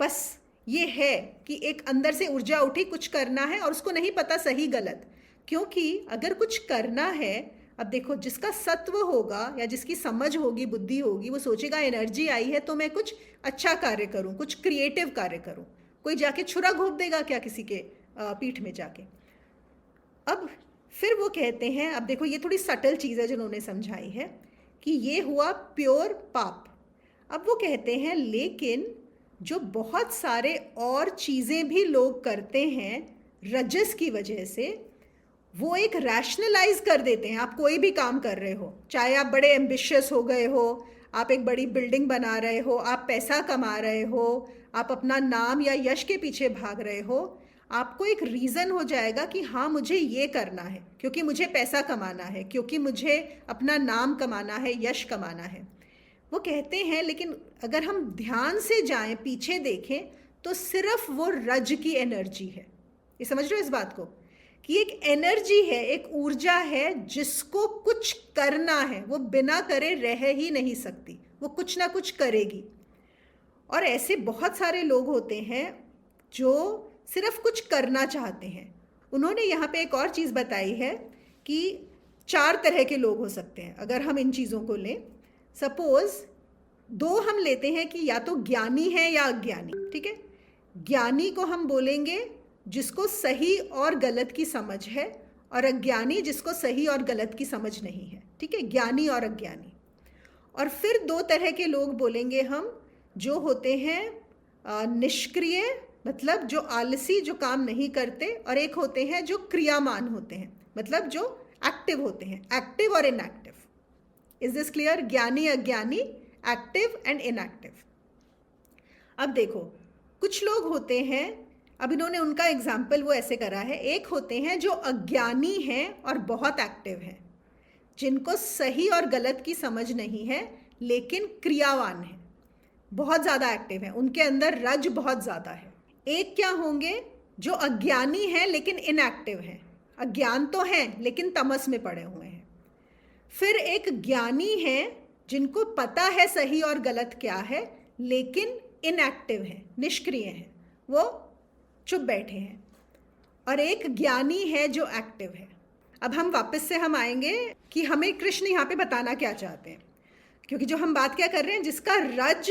बस ये है कि एक अंदर से ऊर्जा उठी, कुछ करना है, और उसको नहीं पता सही गलत। क्योंकि अगर कुछ करना है, अब देखो, जिसका सत्व होगा या जिसकी समझ होगी, बुद्धि होगी, वो सोचेगा एनर्जी आई है तो मैं कुछ अच्छा कार्य करूं, कुछ क्रिएटिव कार्य करूं। कोई जाके छुरा घोंप देगा क्या किसी के पीठ में जाके? अब फिर वो कहते हैं, अब देखो ये थोड़ी सटल चीज़ है जिन्होंने समझाई है, कि ये हुआ प्योर पाप। अब वो कहते हैं लेकिन जो बहुत सारे और चीज़ें भी लोग करते हैं रजस की वजह से, वो एक रैशनलाइज कर देते हैं। आप कोई भी काम कर रहे हो, चाहे आप बड़े एम्बिशियस हो गए हो, आप एक बड़ी बिल्डिंग बना रहे हो, आप पैसा कमा रहे हो, आप अपना नाम या यश के पीछे भाग रहे हो, आपको एक रीज़न हो जाएगा कि हाँ मुझे ये करना है, क्योंकि मुझे पैसा कमाना है, क्योंकि मुझे अपना नाम कमाना है, यश कमाना है। वो कहते हैं लेकिन अगर हम ध्यान से जाएं, पीछे देखें, तो सिर्फ वो रज की एनर्जी है। ये समझ रहे हो इस बात को, कि एक एनर्जी है, एक ऊर्जा है जिसको कुछ करना है, वो बिना करे रह ही नहीं सकती, वो कुछ ना कुछ करेगी। और ऐसे बहुत सारे लोग होते हैं जो सिर्फ कुछ करना चाहते हैं। उन्होंने यहाँ पे एक और चीज़ बताई है कि 4 तरह के लोग हो सकते हैं अगर हम इन चीज़ों को लें। सपोज 2 हम लेते हैं कि या तो ज्ञानी है या अज्ञानी, ठीक है। ज्ञानी को हम बोलेंगे जिसको सही और गलत की समझ है, और अज्ञानी जिसको सही और गलत की समझ नहीं है, ठीक है, ज्ञानी और अज्ञानी। और फिर दो तरह के लोग बोलेंगे हम, जो होते हैं निष्क्रिय, मतलब जो आलसी, जो काम नहीं करते, और एक होते हैं जो क्रियामान होते हैं, मतलब जो एक्टिव होते हैं, एक्टिव और इनएक्टिव। Is this clear? ज्ञानी, अज्ञानी, एक्टिव एंड इनएक्टिव। अब देखो, कुछ लोग होते हैं, अब इन्होंने उनका एग्जाम्पल वो ऐसे करा है, एक होते हैं जो अज्ञानी हैं और बहुत एक्टिव हैं, जिनको सही और गलत की समझ नहीं है लेकिन क्रियावान है, बहुत ज़्यादा एक्टिव है, उनके अंदर रज बहुत ज़्यादा है। एक क्या होंगे, जो अज्ञानी हैं लेकिन इनएक्टिव हैं, अज्ञान तो हैं लेकिन तमस में पड़े हुए हैं। फिर एक ज्ञानी है जिनको पता है सही और गलत क्या है लेकिन इनएक्टिव है, निष्क्रिय हैं, वो चुप बैठे हैं। और एक ज्ञानी है जो एक्टिव है। अब हम वापस से हम आएंगे कि हमें कृष्ण यहाँ पे बताना क्या चाहते हैं, क्योंकि जो हम बात क्या कर रहे हैं, जिसका रज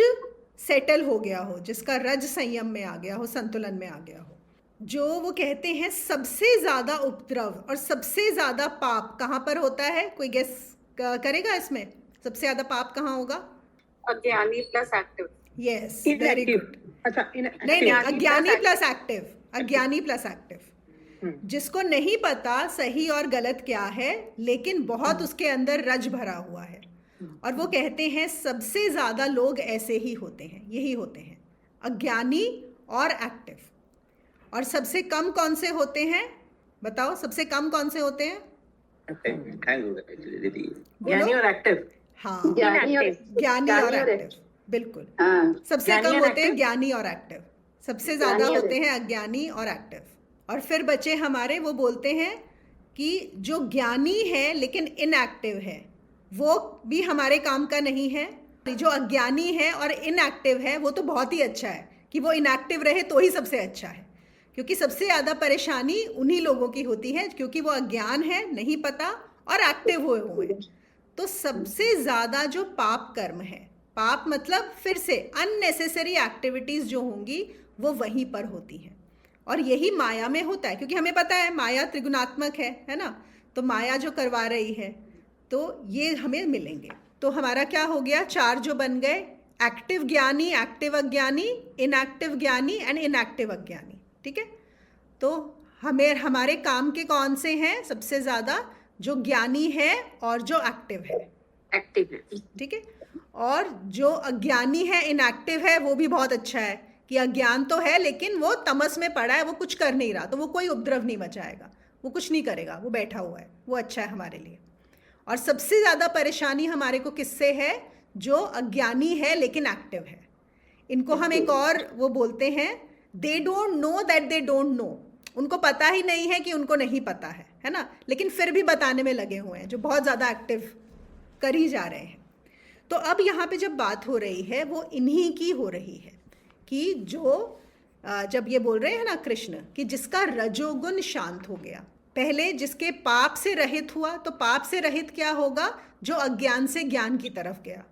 सेटल हो गया हो, जिसका रज संयम में आ गया हो, संतुलन में आ गया हो, जो वो कहते हैं सबसे ज़्यादा उपद्रव और सबसे ज़्यादा पाप कहाँ पर होता है? कोई गेस करेगा इसमें? सबसे ज़्यादा पाप कहाँ होगा? अज्ञानी plus active. Yes, very good. अच्छा, नहीं, अज्ञानी प्लस एक्टिव, अज्ञानी प्लस एक्टिव, जिसको नहीं पता सही और गलत क्या है लेकिन बहुत उसके अंदर रज भरा हुआ है। और वो कहते हैं सबसे ज़्यादा लोग ऐसे ही होते हैं, यही होते हैं, अज्ञानी और एक्टिव। और सबसे कम कौन से होते हैं? बताओ, सबसे कम कौन से होते हैं? ज्ञानी और एक्टिव। हाँ, ज्ञानी और एक्टिव, बिल्कुल। हाँ, सबसे कम होते हैं ज्ञानी और एक्टिव, सबसे ज़्यादा होते हैं अज्ञानी और एक्टिव। और फिर बचे हमारे, वो बोलते हैं कि जो ज्ञानी है लेकिन इनएक्टिव है वो भी हमारे काम का नहीं है। जो अज्ञानी है और इनएक्टिव है वो तो बहुत ही अच्छा है कि वो इनएक्टिव रहे तो ही सबसे अच्छा है, क्योंकि सबसे ज़्यादा परेशानी उन्हीं लोगों की होती है क्योंकि वो अज्ञान है, नहीं पता, और एक्टिव हुए हुए। तो सबसे ज़्यादा जो पाप कर्म है, पाप मतलब फिर से अननेसेसरी एक्टिविटीज़ जो होंगी वो वहीं पर होती हैं। और यही माया में होता है, क्योंकि हमें पता है माया त्रिगुणात्मक है ना, तो माया जो करवा रही है तो ये हमें मिलेंगे। तो हमारा क्या हो गया? चार जो बन गए, एक्टिव ज्ञानी, एक्टिव अज्ञानी, इनएक्टिव ज्ञानी एंड इनएक्टिव अज्ञानी, ठीक है। तो हमारे काम के कौन से हैं सबसे ज़्यादा? जो ज्ञानी है और जो एक्टिव है, ठीक है। और जो अज्ञानी है, इनएक्टिव है, वो भी बहुत अच्छा है कि अज्ञान तो है लेकिन वो तमस में पड़ा है, वो कुछ कर नहीं रहा, तो वो कोई उपद्रव नहीं मचाएगा, वो कुछ नहीं करेगा, वो बैठा हुआ है, वो अच्छा है हमारे लिए। और सबसे ज़्यादा परेशानी हमारे को किससे है? जो अज्ञानी है लेकिन एक्टिव है। इनको हम एक और वो बोलते हैं, they don't know that they don't know, उनको पता ही नहीं है कि उनको नहीं पता है ना, लेकिन फिर भी बताने में लगे हुए हैं, जो बहुत ज़्यादा एक्टिव कर ही जा रहे हैं। तो अब यहाँ पे जब बात हो रही है वो इन्हीं की हो रही है कि जो जब ये बोल रहे हैं ना कृष्ण कि जिसका रजोगुण शांत हो गया, पहले जिसके पाप से रहित हुआ, तो पाप से रहित क्या होगा? जो अज्ञान से ज्ञान की तरफ गया।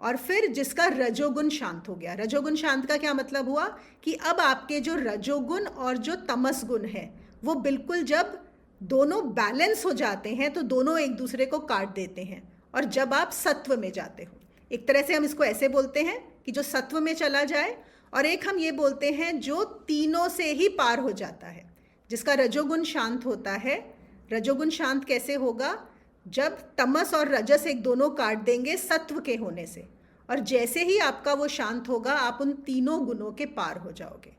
और फिर जिसका रजोगुण शांत हो गया, रजोगुण शांत का क्या मतलब हुआ? कि अब आपके जो रजोगुण और जो तमस गुण है वो बिल्कुल जब दोनों बैलेंस हो जाते हैं तो दोनों एक दूसरे को काट देते हैं। और जब आप सत्व में जाते हो, एक तरह से हम इसको ऐसे बोलते हैं कि जो सत्व में चला जाए, और एक हम ये बोलते हैं जो तीनों से ही पार हो जाता है, जिसका रजोगुण शांत होता है। रजोगुण शांत कैसे होगा? जब तमस और रजस एक दोनों काट देंगे सत्व के होने से, और जैसे ही आपका वो शांत होगा आप उन तीनों गुणों के पार हो जाओगे।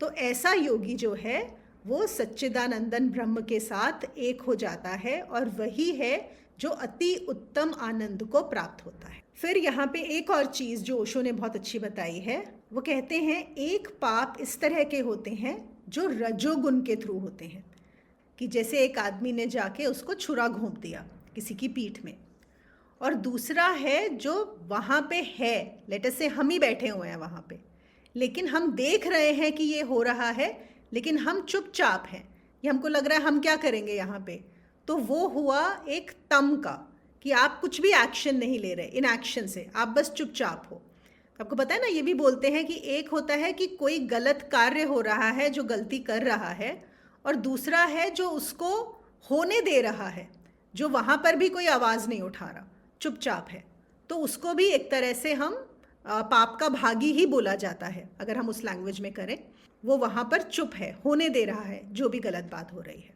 तो ऐसा योगी जो है वो सच्चिदानंदन ब्रह्म के साथ एक हो जाता है, और वही है जो अति उत्तम आनंद को प्राप्त होता है। फिर यहाँ पे एक और चीज़ जो ओशो ने बहुत अच्छी बताई है, वो कहते हैं एक पाप इस तरह के होते हैं जो रजोगुण के थ्रू होते हैं, कि जैसे एक आदमी ने जाके उसको छुरा घोंप दिया किसी की पीठ में, और दूसरा है जो वहाँ पे है, लेटर से हम ही बैठे हुए हैं वहाँ पे, लेकिन हम देख रहे हैं कि ये हो रहा है लेकिन हम चुपचाप हैं, ये हमको लग रहा है हम क्या करेंगे यहाँ पे। तो वो हुआ एक तम का, कि आप कुछ भी एक्शन नहीं ले रहे, इन एक्शन से आप बस चुपचाप हो। आपको पता है ना, ये भी बोलते हैं कि एक होता है कि कोई गलत कार्य हो रहा है, जो गलती कर रहा है, और दूसरा है जो उसको होने दे रहा है, जो वहाँ पर भी कोई आवाज़ नहीं उठा रहा, चुपचाप है, तो उसको भी एक तरह से हम पाप का भागी ही बोला जाता है। अगर हम उस लैंग्वेज में करें, वो वहाँ पर चुप है, होने दे रहा है जो भी गलत बात हो रही है।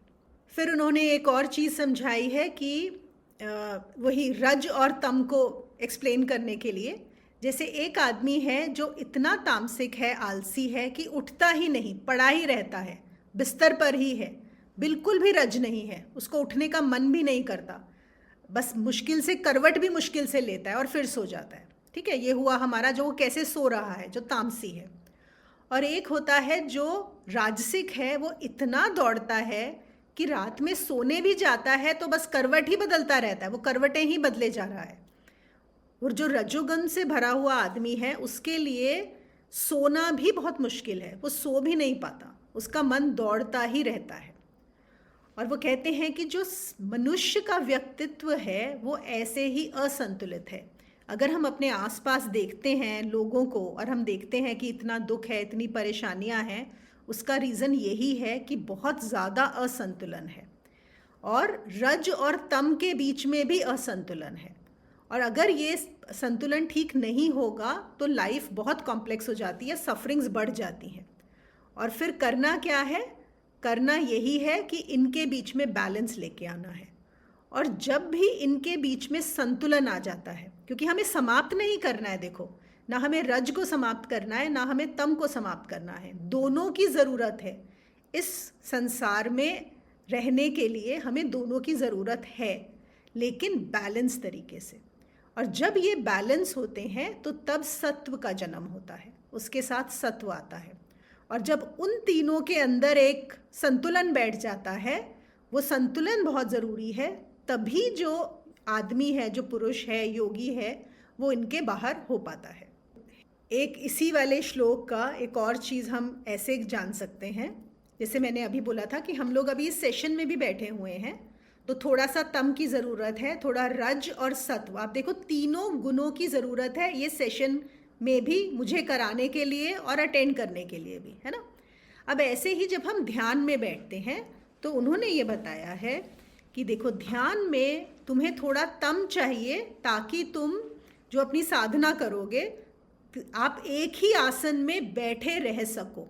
फिर उन्होंने एक और चीज़ समझाई है कि वही रज और तम को एक्सप्लेन करने के लिए, जैसे एक आदमी है जो इतना तामसिक है, आलसी है कि उठता ही नहीं, पड़ा ही रहता है, बिस्तर पर ही है, बिल्कुल भी रज नहीं है, उसको उठने का मन भी नहीं करता, बस मुश्किल से करवट भी मुश्किल से लेता है और फिर सो जाता है। ठीक है, ये हुआ हमारा जो कैसे सो रहा है, जो तामसी है। और एक होता है जो राजसिक है, वो इतना दौड़ता है कि रात में सोने भी जाता है तो बस करवट ही बदलता रहता है, वो करवटें ही बदले जा रहा है। और जो रजोगुण से भरा हुआ आदमी है, उसके लिए सोना भी बहुत मुश्किल है, वो सो भी नहीं पाता, उसका मन दौड़ता ही रहता है। और वो कहते हैं कि जो मनुष्य का व्यक्तित्व है वो ऐसे ही असंतुलित है। अगर हम अपने आसपास देखते हैं लोगों को और हम देखते हैं कि इतना दुख है, इतनी परेशानियां हैं, उसका रीज़न यही है कि बहुत ज़्यादा असंतुलन है, और रज और तम के बीच में भी असंतुलन है। और अगर ये संतुलन ठीक नहीं होगा तो लाइफ बहुत कॉम्प्लेक्स हो जाती है, सफरिंग्स बढ़ जाती हैं। और फिर करना क्या है? करना यही है कि इनके बीच में बैलेंस लेके आना है। और जब भी इनके बीच में संतुलन आ जाता है, क्योंकि हमें समाप्त नहीं करना है, देखो, ना हमें रज को समाप्त करना है, ना हमें तम को समाप्त करना है, दोनों की ज़रूरत है। इस संसार में रहने के लिए हमें दोनों की ज़रूरत है, लेकिन बैलेंस तरीके से। और जब ये बैलेंस होते हैं तो तब सत्व का जन्म होता है, उसके साथ सत्व आता है। और जब उन तीनों के अंदर एक संतुलन बैठ जाता है, वो संतुलन बहुत ज़रूरी है, तभी जो आदमी है, जो पुरुष है, योगी है, वो इनके बाहर हो पाता है। एक इसी वाले श्लोक का एक और चीज़ हम ऐसे जान सकते हैं, जैसे मैंने अभी बोला था कि हम लोग अभी इस सेशन में भी बैठे हुए हैं, तो थोड़ा सा तम की ज़रूरत है, थोड़ा रज और सत्व, आप देखो तीनों गुणों की ज़रूरत है ये सेशन में भी, मुझे कराने के लिए और अटेंड करने के लिए भी, है ना। अब ऐसे ही जब हम ध्यान में बैठते हैं तो उन्होंने ये बताया है कि देखो, ध्यान में तुम्हें थोड़ा तम चाहिए, ताकि तुम जो अपनी साधना करोगे आप एक ही आसन में बैठे रह सको,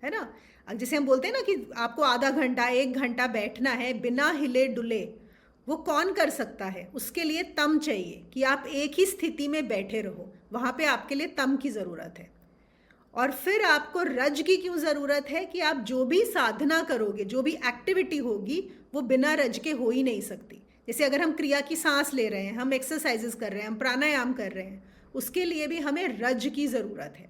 है ना। जैसे हम बोलते हैं ना कि आपको आधा घंटा 1 घंटा बैठना है बिना हिले डुले, वो कौन कर सकता है? उसके लिए तम चाहिए कि आप एक ही स्थिति में बैठे रहो, वहाँ पे आपके लिए तम की ज़रूरत है। और फिर आपको रज की क्यों ज़रूरत है? कि आप जो भी साधना करोगे, जो भी एक्टिविटी होगी, वो बिना रज के हो ही नहीं सकती। जैसे अगर हम क्रिया की सांस ले रहे हैं, हम एक्सरसाइजेस कर रहे हैं, हम प्राणायाम कर रहे हैं, उसके लिए भी हमें रज की ज़रूरत है।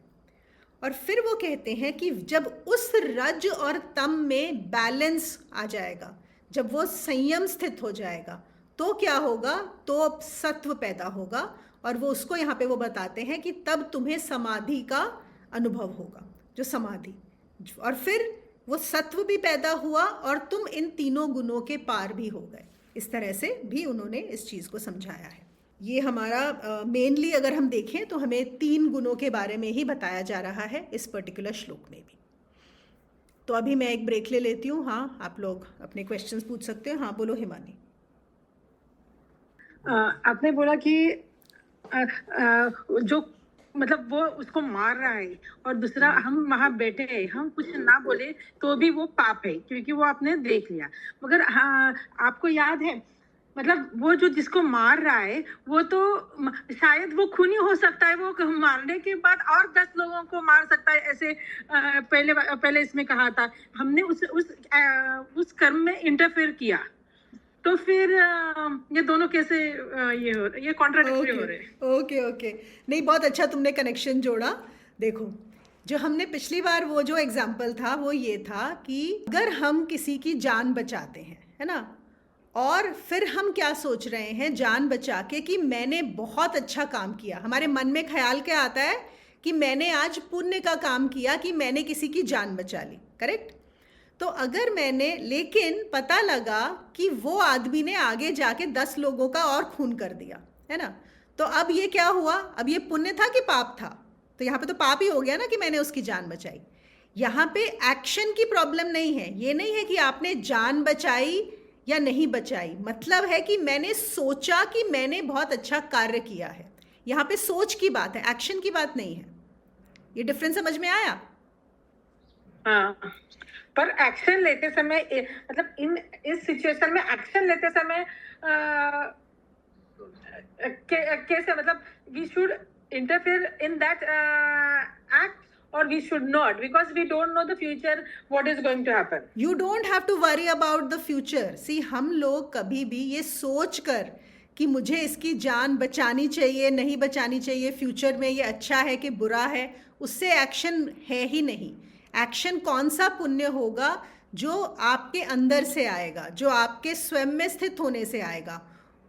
और फिर वो कहते हैं कि जब उस रज और तम में बैलेंस आ जाएगा, जब वो संयम स्थित हो जाएगा, तो क्या होगा? तो सत्व पैदा होगा। और वो उसको यहाँ पे वो बताते हैं कि तब तुम्हें समाधि का अनुभव होगा, जो समाधि, और फिर वो सत्व भी पैदा हुआ और तुम इन तीनों गुणों के पार भी हो गए। इस तरह से भी उन्होंने इस चीज़ को समझाया है। ये हमारा मेनली अगर हम देखें तो हमें 3 गुणों के बारे में ही बताया जा रहा है इस पर्टिकुलर श्लोक में भी। तो अभी मैं एक ब्रेक ले लेती हूँ। हाँ, आप लोग अपने क्वेश्चंस पूछ सकते हो। हाँ, बोलो हिमानी। आपने बोला कि जो मतलब वो उसको मार रहा है और दूसरा हम वहां बैठे हैं, हम कुछ ना बोले तो भी वो पाप है, क्योंकि वो आपने देख लिया। मगर हाँ, आपको याद है, मतलब वो जो जिसको मार रहा है वो तो शायद वो खूनी हो सकता है, वो मारने के बाद और 10 लोगों को मार सकता है, ऐसे पहले इसमें कहा था। हमने उस कर्म में इंटरफेयर किया, तो फिर ये दोनों कैसे ये कॉन्ट्राडिक्टरी हो रहे हैं। ओके, नहीं, बहुत अच्छा तुमने कनेक्शन जोड़ा। देखो, जो हमने पिछली बार वो जो एग्जाम्पल था वो ये था कि अगर हम किसी की जान बचाते हैं, है ना, और फिर हम क्या सोच रहे हैं जान बचा के कि मैंने बहुत अच्छा काम किया, हमारे मन में ख्याल क्या आता है कि मैंने आज पुण्य का काम किया कि मैंने किसी की जान बचा ली, करेक्ट। तो अगर मैंने, लेकिन पता लगा कि वो आदमी ने आगे जाके 10 लोगों का और खून कर दिया, है ना, तो अब ये क्या हुआ? अब ये पुण्य था कि पाप था? तो यहाँ पे तो पाप ही हो गया ना कि मैंने उसकी जान बचाई। यहाँ पे एक्शन की प्रॉब्लम नहीं है, ये नहीं है कि आपने जान बचाई या नहीं बचाई, मतलब है कि मैंने सोचा कि मैंने बहुत अच्छा कार्य किया है। यहाँ पे सोच की बात है, एक्शन की बात नहीं है। ये डिफरेंस समझ में आया? हाँ, पर एक्शन लेते समय मतलब इस सिचुएशन में एक्शन लेते समय कैसे, मतलब we should interfere in that act or we should not, because we don't know the future what is going to happen. You don't have to worry about the future. See, हम लोग कभी भी ये सोच कर कि मुझे इसकी जान बचानी चाहिए, नहीं बचानी चाहिए, फ्यूचर में ये अच्छा है कि बुरा है, उससे एक्शन है ही नहीं। एक्शन कौन सा पुण्य होगा? जो आपके अंदर से आएगा, जो आपके स्वयं में स्थित होने से आएगा।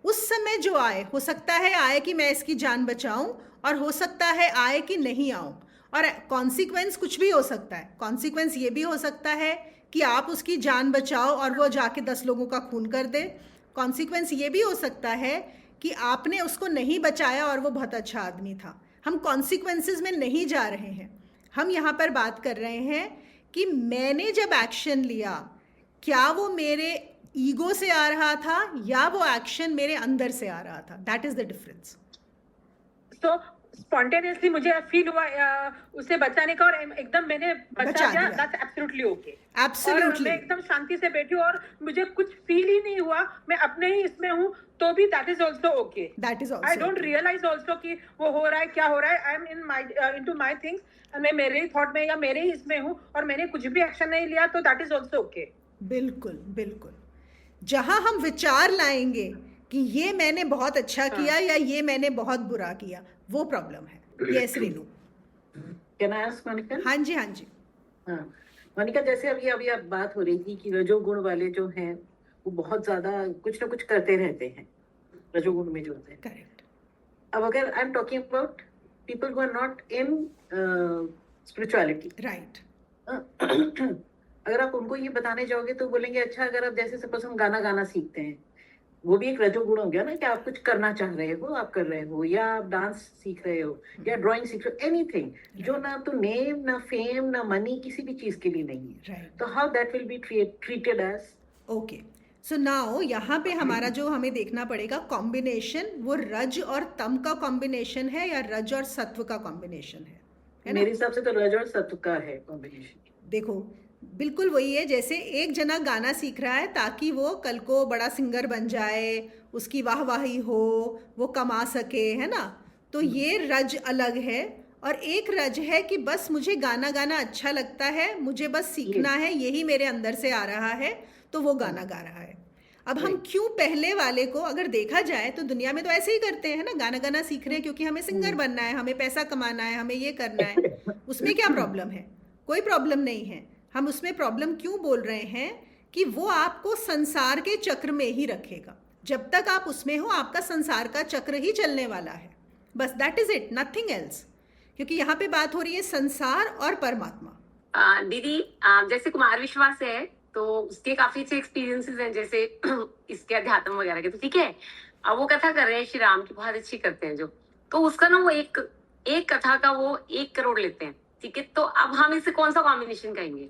उस समय जो आए, हो सकता है आए कि मैं इसकी जान बचाऊं, और हो सकता है आए कि नहीं आऊं। और कॉन्सिक्वेंस कुछ भी हो सकता है। कॉन्सिक्वेंस ये भी हो सकता है कि आप उसकी जान बचाओ और वो जाके 10 लोगों का खून कर दे। कॉन्सिक्वेंस ये भी हो सकता है कि आपने उसको नहीं बचाया और वो बहुत अच्छा आदमी था। हम कॉन्सिक्वेंसेस में नहीं जा रहे हैं। हम यहाँ पर बात कर रहे हैं कि मैंने जब एक्शन लिया, क्या वो मेरे ईगो से आ रहा था या वो एक्शन मेरे अंदर से आ रहा था। That is the difference. तो स्पॉन्टेनियसली मुझे फील हुआ उसे बचाने का, और एकदम मैंने बचा दिया, दैट्स एब्सोल्युटली ओके। एब्सोल्युटली, मैं एकदम शांति से बैठी हूँ और मुझे कुछ फील ही नहीं हुआ, मैं अपने ही इसमें हूँ, तो भी that is also okay. That is I don't realise also कि वो हो रहा है, क्या हो रहा है। I am into my things, मैं मेरे ही थॉट में या मेरे ही इसमें हूँ, और मैंने कुछ भी एक्शन नहीं लिया, तो दैट इज ऑल्सो ओके। बिल्कुल बिल्कुल। जहां हम विचार लाएंगे कि ये मैंने बहुत अच्छा किया या ये मैंने बहुत बुरा किया, वो प्रॉब्लम है। Yes Renu, can I ask Monica? हाँ जी हाँ जी। हाँ मोनिका, जैसे अभी आप बात हो रही थी कि रजोगुण वाले जो हैं वो बहुत ज्यादा कुछ ना कुछ करते रहते हैं, रजोगुण में जो होते हैं। करेक्ट। अब अगर I am talking about people who are not in spirituality, right. अगर आप उनको ये बताने जाओगे तो बोलेंगे अच्छा, अगर आप जैसे सपोज हम गाना सीखते हैं, वो भी एक रजोगुण हो गया ना, कि आप कुछ करना चाह रहे हो, आप कर रहे हो, या आप डांस सीख रहे हो या ड्राइंग सीख रहे हो, एनीथिंग जो ना तो नेम ना फेम ना मनी किसी भी चीज के लिए नहीं है, Right. तो how that will be treated as? Okay, so now यहाँ पे हमारा जो हमें देखना पड़ेगा कॉम्बिनेशन, वो रज और तम का कॉम्बिनेशन है या रज और सत्व का कॉम्बिनेशन है ना? मेरे हिसाब से तो रज और सत्व का है कॉम्बिनेशन। देखो, बिल्कुल वही है। जैसे एक जना गाना सीख रहा है ताकि वो कल को बड़ा सिंगर बन जाए, उसकी वाहवाही हो, वो कमा सके, है ना? तो ये रज अलग है। और एक रज है कि बस मुझे गाना गाना अच्छा लगता है, मुझे बस सीखना है, यही मेरे अंदर से आ रहा है, तो वो गाना गा रहा है। अब हम क्यों पहले वाले को अगर देखा जाए तो दुनिया में तो ऐसे ही करते हैं ना, गाना गाना सीख रहे हैं क्योंकि हमें सिंगर बनना है, हमें पैसा कमाना है, हमें ये करना है। उसमें क्या प्रॉब्लम है? कोई प्रॉब्लम नहीं है। हम उसमें प्रॉब्लम क्यों बोल रहे हैं कि वो आपको संसार के चक्र में ही रखेगा। जब तक आप उसमें हो, आपका संसार का चक्र ही चलने वाला है, बस that is it, nothing else. क्योंकि यहाँ पे बात हो रही है संसार और परमात्मा। दीदी, जैसे कुमार विश्वास है तो उसके काफी अच्छे एक्सपीरियंसेस हैं, जैसे इसके अध्यात्म वगैरह के, तो ठीक है। अब वो कथा कर रहे हैं श्री राम की, बहुत अच्छी करते हैं जो, तो उसका ना वो एक कथा का वो 1 करोड़ लेते हैं, ठीक है। तो अब हम इसे कौन सा कॉम्बिनेशन कहेंगे?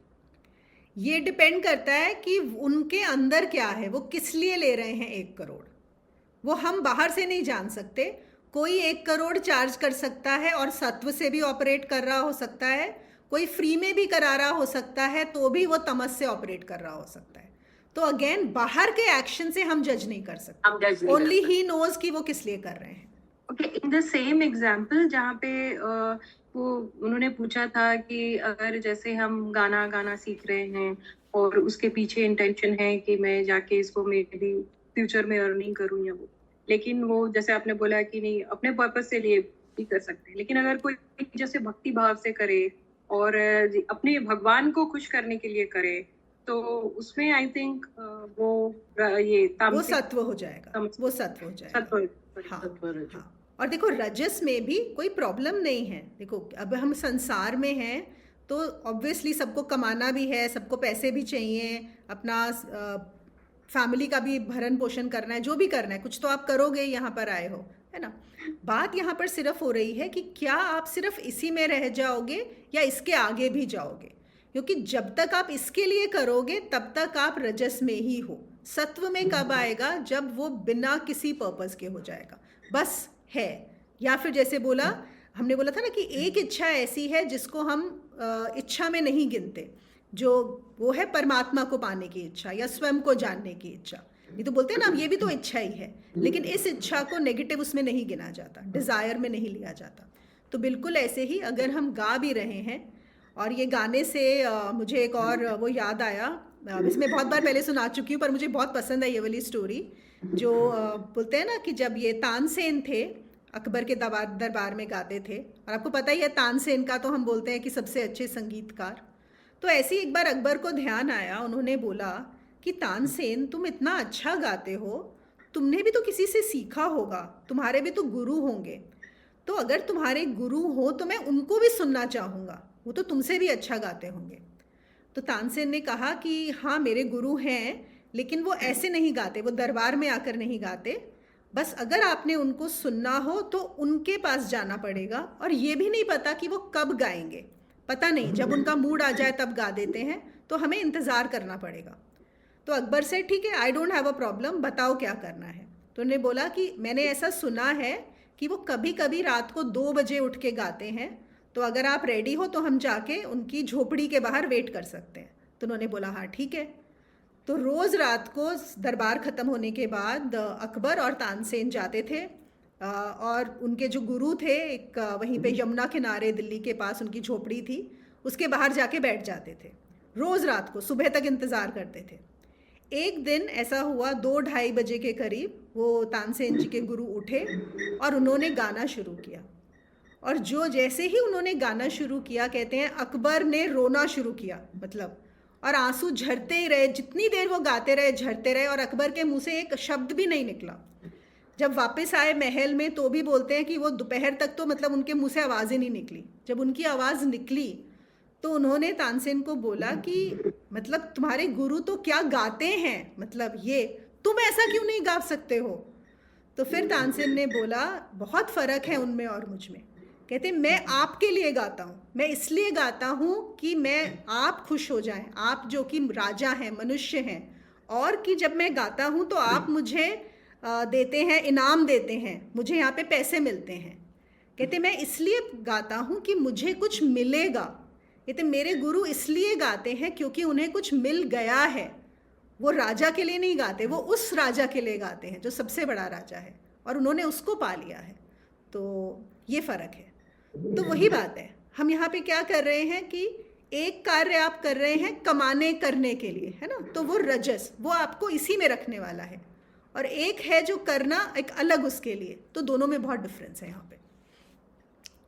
ये डिपेंड करता है कि उनके अंदर क्या है, वो किस लिए ले रहे हैं 1 करोड़। वो हम बाहर से नहीं जान सकते। कोई 1 करोड़ चार्ज कर सकता है और सत्व से भी ऑपरेट कर रहा हो सकता है, कोई फ्री में भी करा रहा हो सकता है, तो भी वो तमस से ऑपरेट कर रहा हो सकता है। तो अगेन, बाहर के एक्शन से हम जज नहीं कर सकते। ओनली ही नोज कि वो किस लिए कर रहे हैं। Okay, in the same example जहाँ पे वो उन्होंने पूछा था कि अगर जैसे हम गाना सीख रहे हैं और उसके पीछे इंटेंशन है कि मैं जाके इसको मे बी फ्यूचर में अर्निंग करूँ या वो, लेकिन वो जैसे आपने बोला कि नहीं, अपने पर्पज से लिए भी कर सकते हैं। लेकिन अगर कोई जैसे भक्ति भाव से करे और अपने भगवान को खुश करने के लिए करे, तो उसमें आई थिंक वो ये वो सत्व हो जाएगा, वो सत्व हो जाएगा। हाँ। और देखो, रजस में भी कोई प्रॉब्लम नहीं है। देखो, अब हम संसार में हैं तो ऑब्वियसली सबको कमाना भी है, सबको पैसे भी चाहिए, अपना फैमिली का भी भरण पोषण करना है, जो भी करना है, कुछ तो आप करोगे, यहाँ पर आए हो, है ना? बात यहाँ पर सिर्फ हो रही है कि क्या आप सिर्फ इसी में रह जाओगे या इसके आगे भी जाओगे। क्योंकि जब तक आप इसके लिए करोगे तब तक आप रजस में ही हो। सत्व में कब आएगा? जब वो बिना किसी पर्पस के हो जाएगा, बस है। या फिर जैसे बोला, हमने बोला था ना कि एक इच्छा ऐसी है जिसको हम इच्छा में नहीं गिनते, जो वो है परमात्मा को पाने की इच्छा या स्वयं को जानने की इच्छा। ये तो बोलते हैं ना, ये भी तो इच्छा ही है, लेकिन इस इच्छा को नेगेटिव उसमें नहीं गिना जाता, डिज़ायर में नहीं लिया जाता। तो बिल्कुल ऐसे ही अगर हम गा भी रहे हैं, और ये गाने से मुझे एक और वो याद आया, इसमें बहुत बार पहले सुना चुकी हूँ पर मुझे बहुत पसंद है ये वाली स्टोरी, जो बोलते हैं ना कि जब ये तानसेन थे अकबर के दरबार में गाते थे, और आपको पता ही है तानसेन का तो हम बोलते हैं कि सबसे अच्छे संगीतकार। तो ऐसे ही एक बार अकबर को ध्यान आया, उन्होंने बोला कि तानसेन तुम इतना अच्छा गाते हो, तुमने भी तो किसी से सीखा होगा, तुम्हारे भी तो गुरु होंगे, तो अगर तुम्हारे गुरु हो तो मैं उनको भी सुनना चाहूँगा, वो तो तुमसे भी अच्छा गाते होंगे। तो तानसेन ने कहा कि हाँ मेरे गुरु हैं, लेकिन वो ऐसे नहीं गाते, वो दरबार में आकर नहीं गाते, बस अगर आपने उनको सुनना हो तो उनके पास जाना पड़ेगा, और ये भी नहीं पता कि वो कब गाएंगे, पता नहीं, जब उनका मूड आ जाए तब गा देते हैं, तो हमें इंतज़ार करना पड़ेगा। तो अकबर से ठीक है, I don't have a problem, बताओ क्या करना है। तो उन्होंने बोला कि मैंने ऐसा सुना है कि वो कभी कभी रात को 2 बजे उठ के गाते हैं, तो अगर आप रेडी हो तो हम जाके उनकी झोपड़ी के बाहर वेट कर सकते हैं। तो उन्होंने बोला हाँ ठीक है। तो रोज़ रात को दरबार ख़त्म होने के बाद अकबर और तानसेन जाते थे, और उनके जो गुरु थे एक वहीं पे यमुना किनारे दिल्ली के पास उनकी झोपड़ी थी, उसके बाहर जाके बैठ जाते थे, रोज़ रात को सुबह तक इंतज़ार करते थे। एक दिन ऐसा हुआ 2-2:30 बजे के करीब वो तानसेन जी के गुरु उठे और उन्होंने गाना शुरू किया, और जो जैसे ही उन्होंने गाना शुरू किया, कहते हैं अकबर ने रोना शुरू किया, मतलब, और आंसू झरते ही रहे, जितनी देर वो गाते रहे झरते रहे, और अकबर के मुंह से एक शब्द भी नहीं निकला। जब वापस आए महल में तो भी बोलते हैं कि वो दोपहर तक तो मतलब उनके मुंह से आवाज़ ही नहीं निकली। जब उनकी आवाज़ निकली तो उन्होंने तानसेन को बोला कि मतलब तुम्हारे गुरु तो क्या गाते हैं, मतलब ये तुम ऐसा क्यों नहीं गा सकते हो? तो फिर तानसेन ने बोला बहुत फ़र्क है उनमें और मुझ में। कहते मैं आपके लिए गाता हूँ, मैं इसलिए गाता हूँ कि मैं आप खुश हो जाएं, आप जो कि राजा हैं, मनुष्य हैं, और कि जब मैं गाता हूँ तो आप मुझे देते हैं, इनाम देते हैं, मुझे यहाँ पे पैसे मिलते हैं। कहते मैं इसलिए गाता हूँ कि मुझे कुछ मिलेगा। कहते मेरे गुरु इसलिए गाते हैं क्योंकि उन्हें कुछ मिल गया है, वो राजा के लिए नहीं गाते, वो उस राजा के लिए गाते हैं जो सबसे बड़ा राजा है, और उन्होंने उसको पा लिया है। तो ये फ़र्क है। तो वही बात है, हम यहाँ पे क्या कर रहे हैं कि एक कार्य आप कर रहे हैं कमाने करने के लिए, है ना, तो वो रजस, वो आपको इसी में रखने वाला है, और एक है जो करना एक अलग उसके लिए। तो दोनों में बहुत डिफरेंस है, यहाँ पे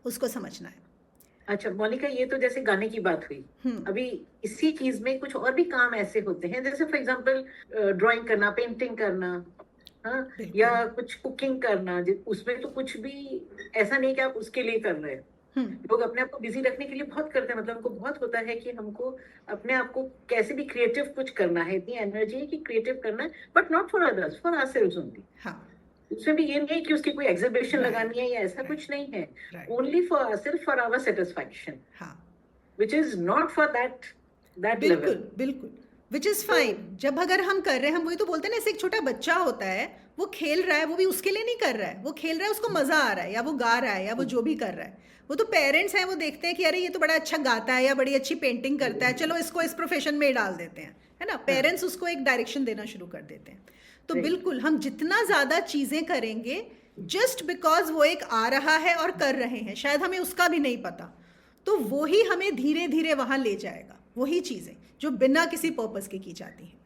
उसको समझना है। अच्छा मोनिका, ये तो जैसे गाने की बात हुई, अभी इसी चीज में कुछ और भी काम ऐसे होते हैं, जैसे फॉर एग्जांपल ड्राइंग करना, पेंटिंग करना, हाँ, या कुछ कुकिंग करना, उसमें तो कुछ भी ऐसा नहीं कि आप उसके लिए कर रहे हैं। लोग अपने आप को बिजी रखने के लिए बहुत करते हैं, मतलब उनको बहुत होता है कि हमको अपने आप को कैसे भी क्रिएटिव कुछ करना है, इतनी एनर्जी है कि क्रिएटिव करना है, but not for others, for ourselves only. उसमें भी ये नहीं कि उसकी कोई एग्जीबिशन लगानी है या ऐसा कुछ नहीं है, only for ourself, for our satisfaction, which is not for that level. बिल्कुल विच इज़ फाइन। जब अगर हम कर रहे हैं, हम वही तो बोलते हैं ना, ऐसे एक छोटा बच्चा होता है, वो खेल रहा है, वो भी उसके लिए नहीं कर रहा है, वो खेल रहा है, उसको मज़ा आ रहा है, या वो गा रहा है, या वो जो भी कर रहा है, वो तो पेरेंट्स हैं, वो देखते हैं कि अरे ये तो बड़ा अच्छा गाता है या बड़ी अच्छी पेंटिंग करता है, चलो इसको इस प्रोफेशन में डाल देते हैं, है ना। पेरेंट्स उसको एक डायरेक्शन देना शुरू कर देते हैं। तो बिल्कुल हम जितना ज़्यादा चीज़ें करेंगे जस्ट बिकॉज वो एक आ रहा है और कर रहे हैं, शायद हमें उसका भी नहीं पता, तो वो ही हमें धीरे धीरे वहाँ ले जाएगा। वही चीज़ें जो बिना किसी पर्पस के की जाती हैं,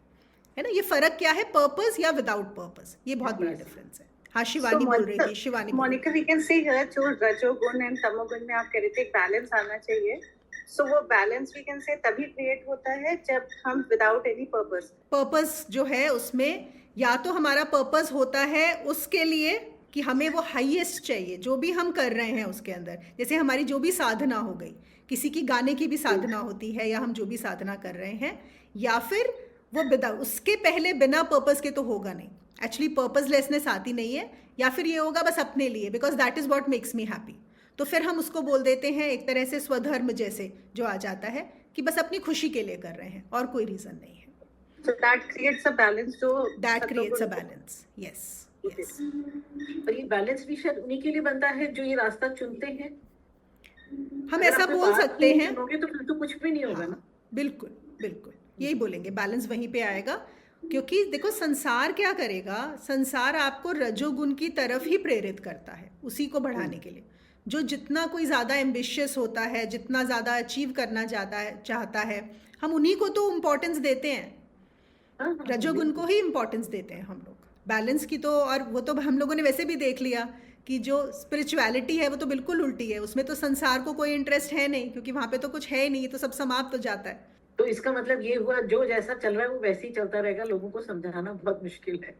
है ना। ये फ़र्क क्या है, पर्पस या विदाउट पर्पस, ये बहुत बड़ा डिफरेंस है। हाँ शिवानी बोल रही थी। Shivani Monica, we can say here जो रजोगुण एंड तमोगुण में आप कह रहे थे बैलेंस आना चाहिए, सो वो बैलेंस वी कैन से तभी क्रिएट होता है जब हम विदाउट एनी पर्पस जो है उसमें, या तो हमारा पर्पस होता है उसके लिए कि हमें वो हाईएस्ट चाहिए जो भी हम कर रहे हैं उसके अंदर, जैसे हमारी जो भी साधना हो गई, किसी की गाने की भी साधना होती है, या हम जो भी साधना कर रहे हैं, या फिर वो बिना उसके पहले बिना पर्पस के तो होगा नहीं, एक्चुअली पर्पसलेसनेस आती नहीं है, या फिर ये होगा बस अपने लिए, because that is what makes me happy. तो फिर हम उसको बोल देते हैं एक तरह से स्वधर्म जैसे जो आ जाता है कि बस अपनी खुशी के लिए कर रहे हैं और कोई रीज़न नहीं है। So that creates a balance. So that creates a balance. Yes. और ये बैलेंस भी शायद उन्हीं के लिए बनता है जो ये रास्ता चुनते हैं. हम अगर ऐसा आप बोल बात सकते नहीं हैं. चुनोगे तो फिर तो कुछ भी नहीं होगा हाँ, ना. बिल्कुल बिल्कुल यही बोलेंगे, बैलेंस वहीं पे आएगा. क्योंकि देखो संसार क्या करेगा, संसार आपको रजोगुण की तरफ ही प्रेरित करता है, उसी को बढ़ाने के लिए. जो जितना कोई ज़्यादा एम्बिशियस होता है, जितना ज़्यादा अचीव करना चाहता है, हम उन्हीं को तो इम्पोर्टेंस देते हैं. हाँ, रजोगुण को ही इम्पोर्टेंस देते हैं हम लोग. बैलेंस की तो, और वो तो हम लोगों ने वैसे भी देख लिया कि जो स्पिरिचुअलिटी है वो तो बिल्कुल उल्टी है. उसमें तो संसार को कोई इंटरेस्ट है नहीं, क्योंकि वहाँ पे तो कुछ है ही नहीं, तो सब समाप्त हो जाता है. तो इसका मतलब ये हुआ जो जैसा चल रहा है वो वैसे ही चलता रहेगा. लोगों को समझाना बहुत मुश्किल है.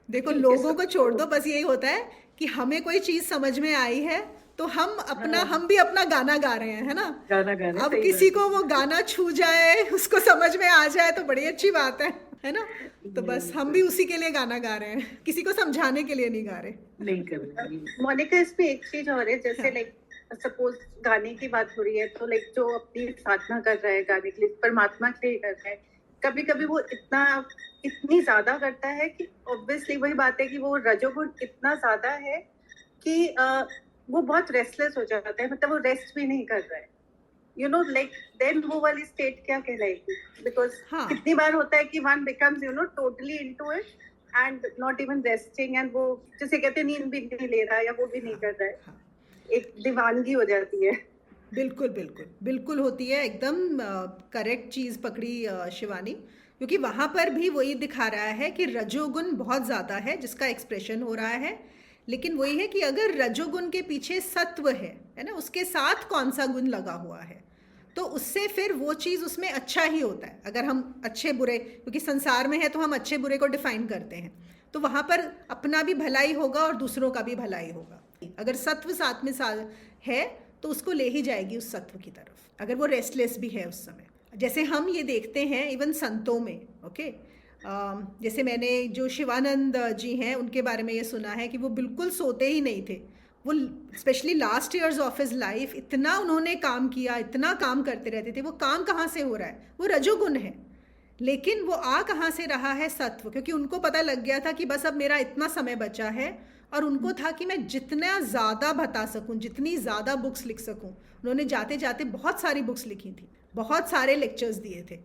देखो ठीक है, लोगों सब को छोड़ दो, बस यही होता है कि हमें कोई चीज़ समझ में आई है तो हम अपना, हाँ। हम भी अपना गाना गा रहे हैं, है ना. गाना गाने अब सही किसी बात को वो गाना छू जाए, उसको समझ में आ जाए तो बड़ी अच्छी बात है ना. तो बस हम भी उसी के लिए गाना गा रहे हैं, किसी को समझाने के लिए नहीं गा रहे. नहीं कर. मोनिका, इसमें एक चीज और है, जैसे हाँ. लाइक सपोज गाने की बात हो रही है, तो लाइक जो अपनी साधना कर रहा है गाने के लिए, परमात्मा के लिए कर रहा है, कभी कभी वो इतनी ज्यादा करता है कि ऑब्वियसली वही बात है कि वो रजोगुण इतना ज्यादा है कि वो बहुत रेस्टलेस हो जाता है, मतलब वो रेस्ट भी नहीं कर रहा है. यू नो लाइक देन वो वाली स्टेट क्या कहलाएगी? बिकॉज हाँ. कितनी बार होता है कि one becomes totally into it and not even resting, and वो जैसे कहते हैं नींद भी नहीं ले रहा या वो भी नहीं कर रहा है. हाँ. एक दीवानगी हो जाती है. बिल्कुल बिल्कुल बिल्कुल होती है. एकदम करेक्ट चीज़ पकड़ी शिवानी, क्योंकि वहाँ पर भी वही दिखा रहा है कि रजोगुण बहुत ज़्यादा है जिसका एक्सप्रेशन हो रहा है. लेकिन वही है कि अगर रजोगुण के पीछे सत्व है ना, उसके साथ कौन सा गुण लगा हुआ है, तो उससे फिर वो चीज़ उसमें अच्छा ही होता है. अगर हम अच्छे बुरे, क्योंकि संसार में है तो हम अच्छे बुरे को डिफाइन करते हैं, तो वहाँ पर अपना भी भलाई होगा और दूसरों का भी भलाई होगा. अगर सत्व साथ में है तो उसको ले ही जाएगी उस सत्व की तरफ, अगर वो रेस्टलेस भी है उस समय. जैसे हम ये देखते हैं इवन संतों में. ओके, जैसे मैंने जो शिवानंद जी हैं उनके बारे में ये सुना है कि वो बिल्कुल सोते ही नहीं थे. वो specially last years of his life इतना उन्होंने काम किया, इतना काम करते रहते थे. वो काम कहाँ से हो रहा है? वो रजोगुण है. लेकिन वो आ कहाँ से रहा है? सत्व. क्योंकि उनको पता लग गया था कि बस अब मेरा इतना समय बचा है, और उनको था कि मैं जितना ज़्यादा बता सकूं, जितनी ज़्यादा बुक्स लिख सकूं. उन्होंने जाते जाते बहुत सारी बुक्स लिखी थी, बहुत सारे लेक्चर्स दिए थे.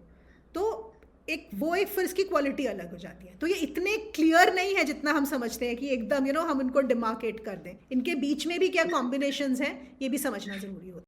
तो एक फिर इसकी क्वालिटी अलग हो जाती है. तो ये इतने क्लियर नहीं है जितना हम समझते हैं कि एकदम हम इनको डिमार्केट कर दें. इनके बीच में भी क्या कॉम्बिनेशंस हैं ये भी समझना ज़रूरी होता है.